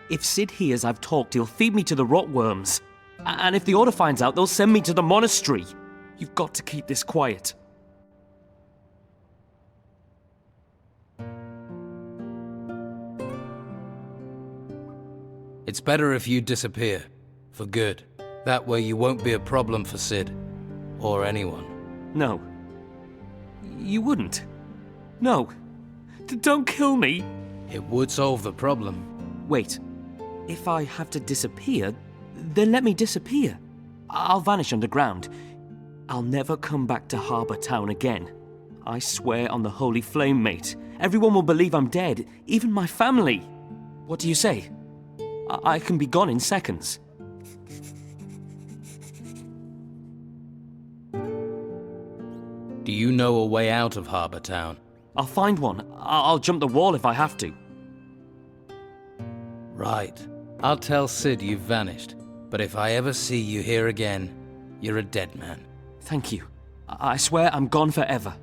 If Sid hears I've talked, he'll feed me to the rotworms. And if the Order finds out, they'll send me to the monastery. You've got to keep this quiet. It's better if you disappear. For good. That way you won't be a problem for Sid. Or anyone. No. You wouldn't. No. Don't kill me. It would solve the problem. Wait. If I have to disappear, then let me disappear. I'll vanish underground. I'll never come back to Harbour Town again. I swear on the Holy Flame, mate. Everyone will believe I'm dead, even my family. What do you say? I can be gone in seconds. Do you know a way out of Harbour Town? I'll find one. I'll jump the wall if I have to. Right. I'll tell Sid you've vanished. But if I ever see you here again, you're a dead man. Thank you. I swear I'm gone forever.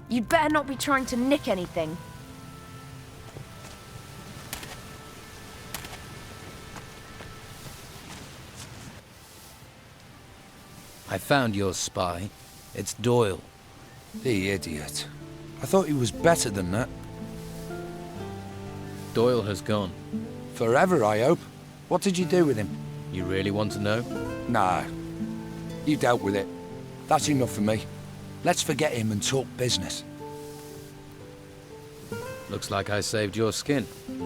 You'd better not be trying to nick anything. I found your spy. It's Doyle. The idiot. I thought he was better than that. Doyle has gone. Forever, I hope. What did you do with him? You really want to know? Nah. You dealt with it. That's enough for me. Let's forget him and talk business. Looks like I saved your skin.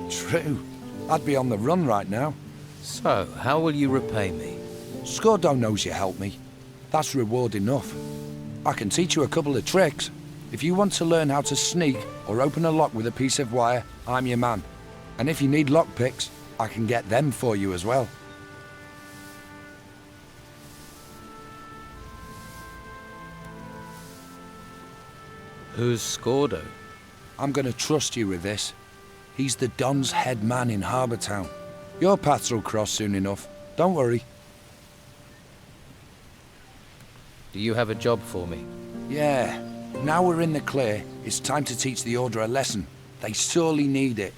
True. I'd be on the run right now. So, how will you repay me? Scordo knows you helped me. That's reward enough. I can teach you a couple of tricks. If you want to learn how to sneak or open a lock with a piece of wire, I'm your man. And if you need lockpicks, I can get them for you as well. Who's Scordo? I'm gonna trust you with this. He's the Don's head man in Harbour Town. Your paths will cross soon enough. Don't worry. Do you have a job for me? Yeah. Now we're in the clear, it's time to teach the Order a lesson. They sorely need it.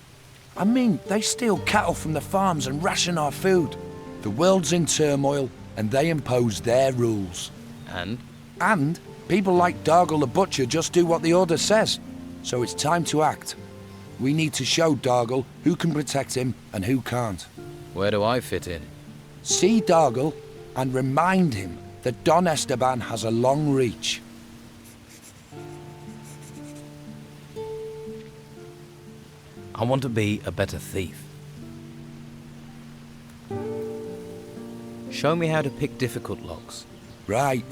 I mean, they steal cattle from the farms and ration our food. The world's in turmoil, and they impose their rules. And? And people like Dargle the Butcher just do what the Order says. So it's time to act. We need to show Dargle who can protect him and who can't. Where do I fit in? See Dargle and remind him that Don Esteban has a long reach. I want to be a better thief. Show me how to pick difficult locks. Right.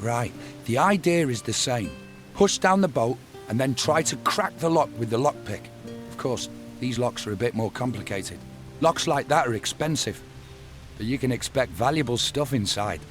The idea is the same. Push down the bolt and then try to crack the lock with the lockpick. Of course, these locks are a bit more complicated. Locks like that are expensive, but you can expect valuable stuff inside.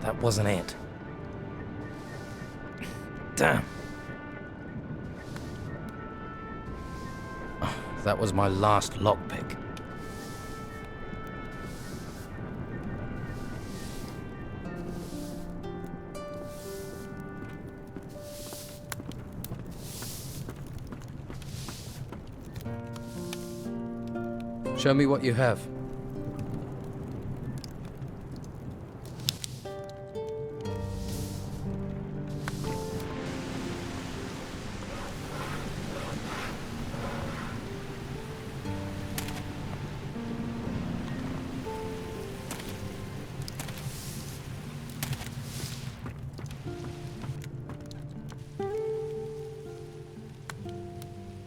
That wasn't it. Damn. Oh, that was my last lockpick. Show me what you have.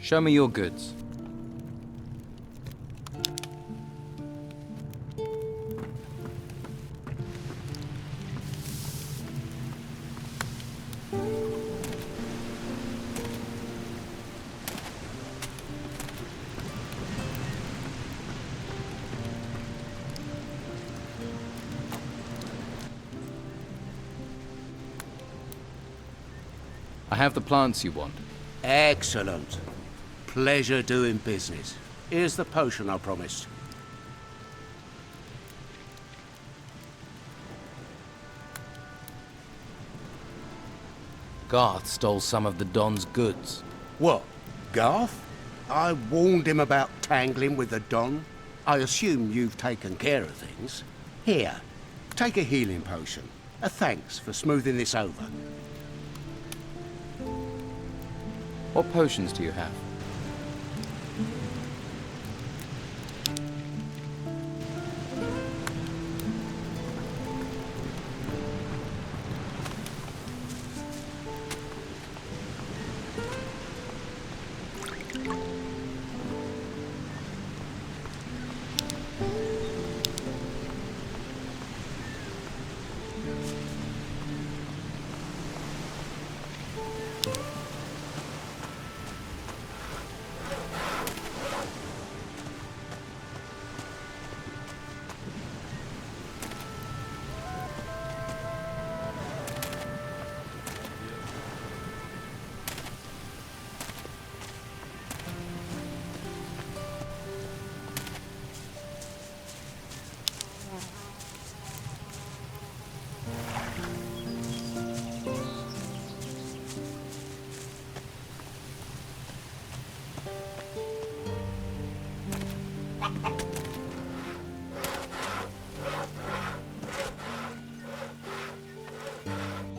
Show me your goods. I have the plants you want. Excellent. Pleasure doing business. Here's the potion I promised. Garth stole some of the Don's goods. What? Garth? I warned him about tangling with the Don. I assume you've taken care of things. Here, take a healing potion. A thanks for smoothing this over. What potions do you have?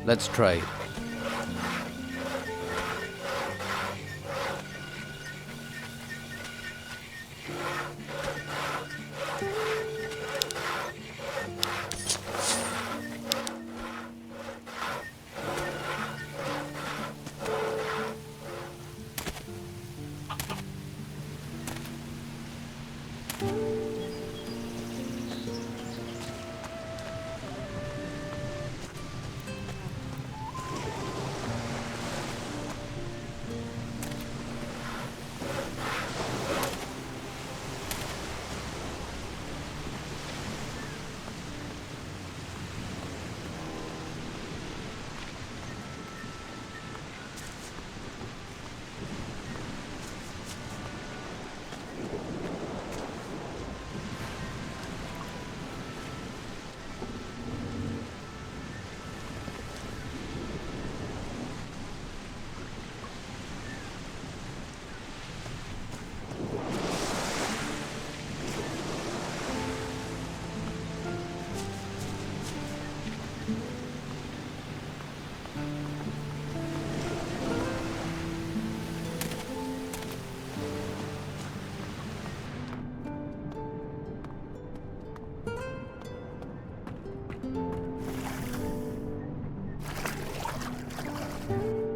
Let's trade.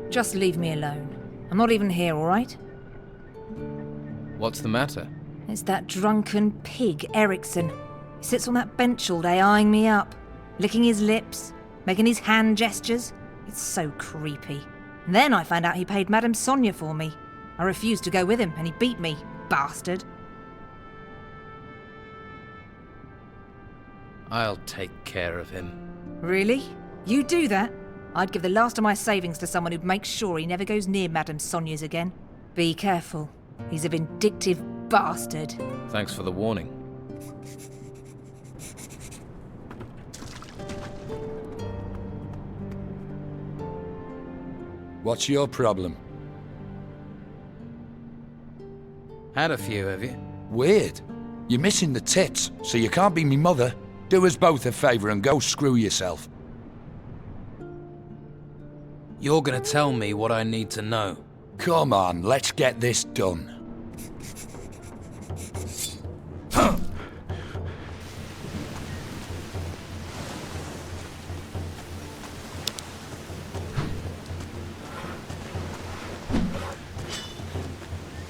Just leave me alone. I'm not even here, all right? What's the matter? It's that drunken pig, Erickson. He sits on that bench all day eyeing me up, licking his lips, making his hand gestures. It's so creepy. And then I found out he paid Madame Sonia for me. I refused to go with him, and he beat me, bastard. I'll take care of him. Really? You do that? I'd give the last of my savings to someone who'd make sure he never goes near Madame Sonia's again. Be careful. He's a vindictive bastard. Thanks for the warning. What's your problem? Had a few, have you? Weird. You're missing the tits, so you can't be me mother. Do us both a favour and go screw yourself. You're gonna tell me what I need to know. Come on, let's get this done.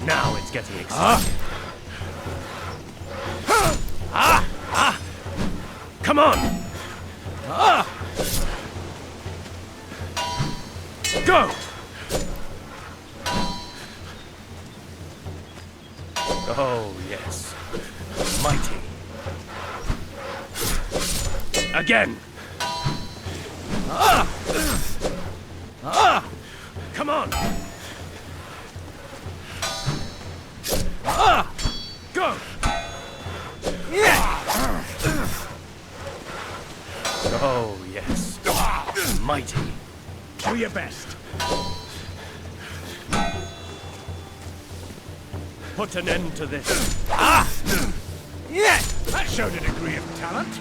Now it's getting exciting. Come on! Go! Oh, yes. Mighty. Again! Come on! your best. Put an end to this. Ah! Yeah! That showed a degree of talent.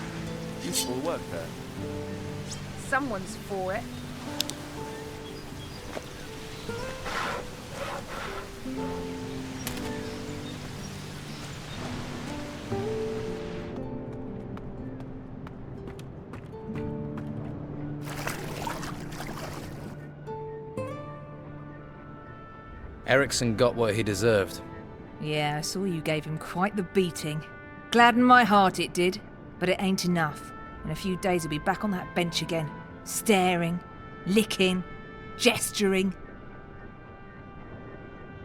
Useful work there. Someone's for it. Erikson got what he deserved. Yeah, I saw you gave him quite the beating. Gladdened my heart it did, but it ain't enough. In a few days he'll be back on that bench again, staring, licking, gesturing.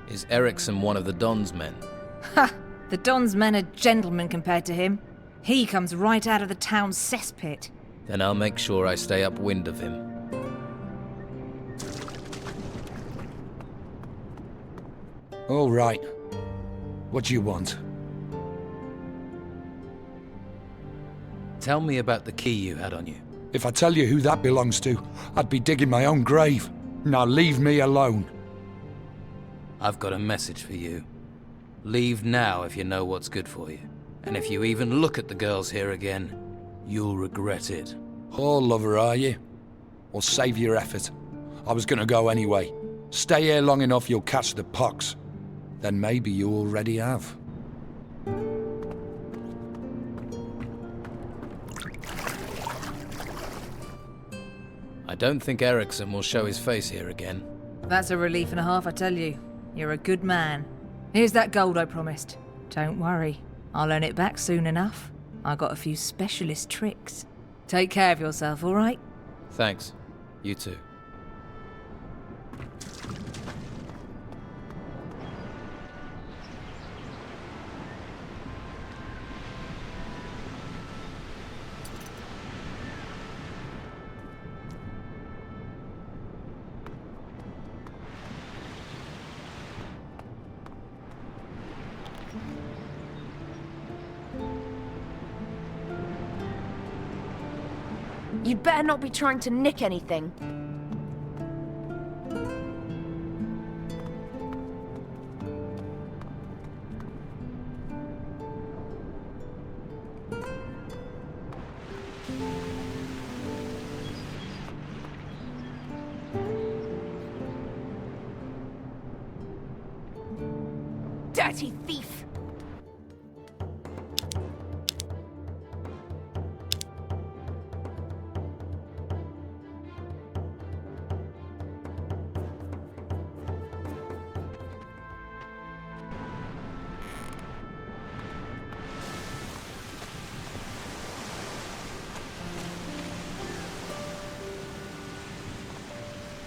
Is Erikson one of the Don's men? Ha! The Don's men are gentlemen compared to him. He comes right out of the town's cesspit. Then I'll make sure I stay upwind of him. All right. What do you want? Tell me about the key you had on you. If I tell you who that belongs to, I'd be digging my own grave. Now leave me alone. I've got a message for you. Leave now if you know what's good for you. And if you even look at the girls here again, you'll regret it. Oh, lover, are you? Well, save your effort. I was gonna go anyway. Stay here long enough, you'll catch the pox. Then maybe you already have. I don't think Erikson will show his face here again. That's a relief and a half, I tell you. You're a good man. Here's that gold I promised. Don't worry, I'll earn it back soon enough. I got a few specialist tricks. Take care of yourself, all right? Thanks. You too. You'd better not be trying to nick anything. Dirty thief!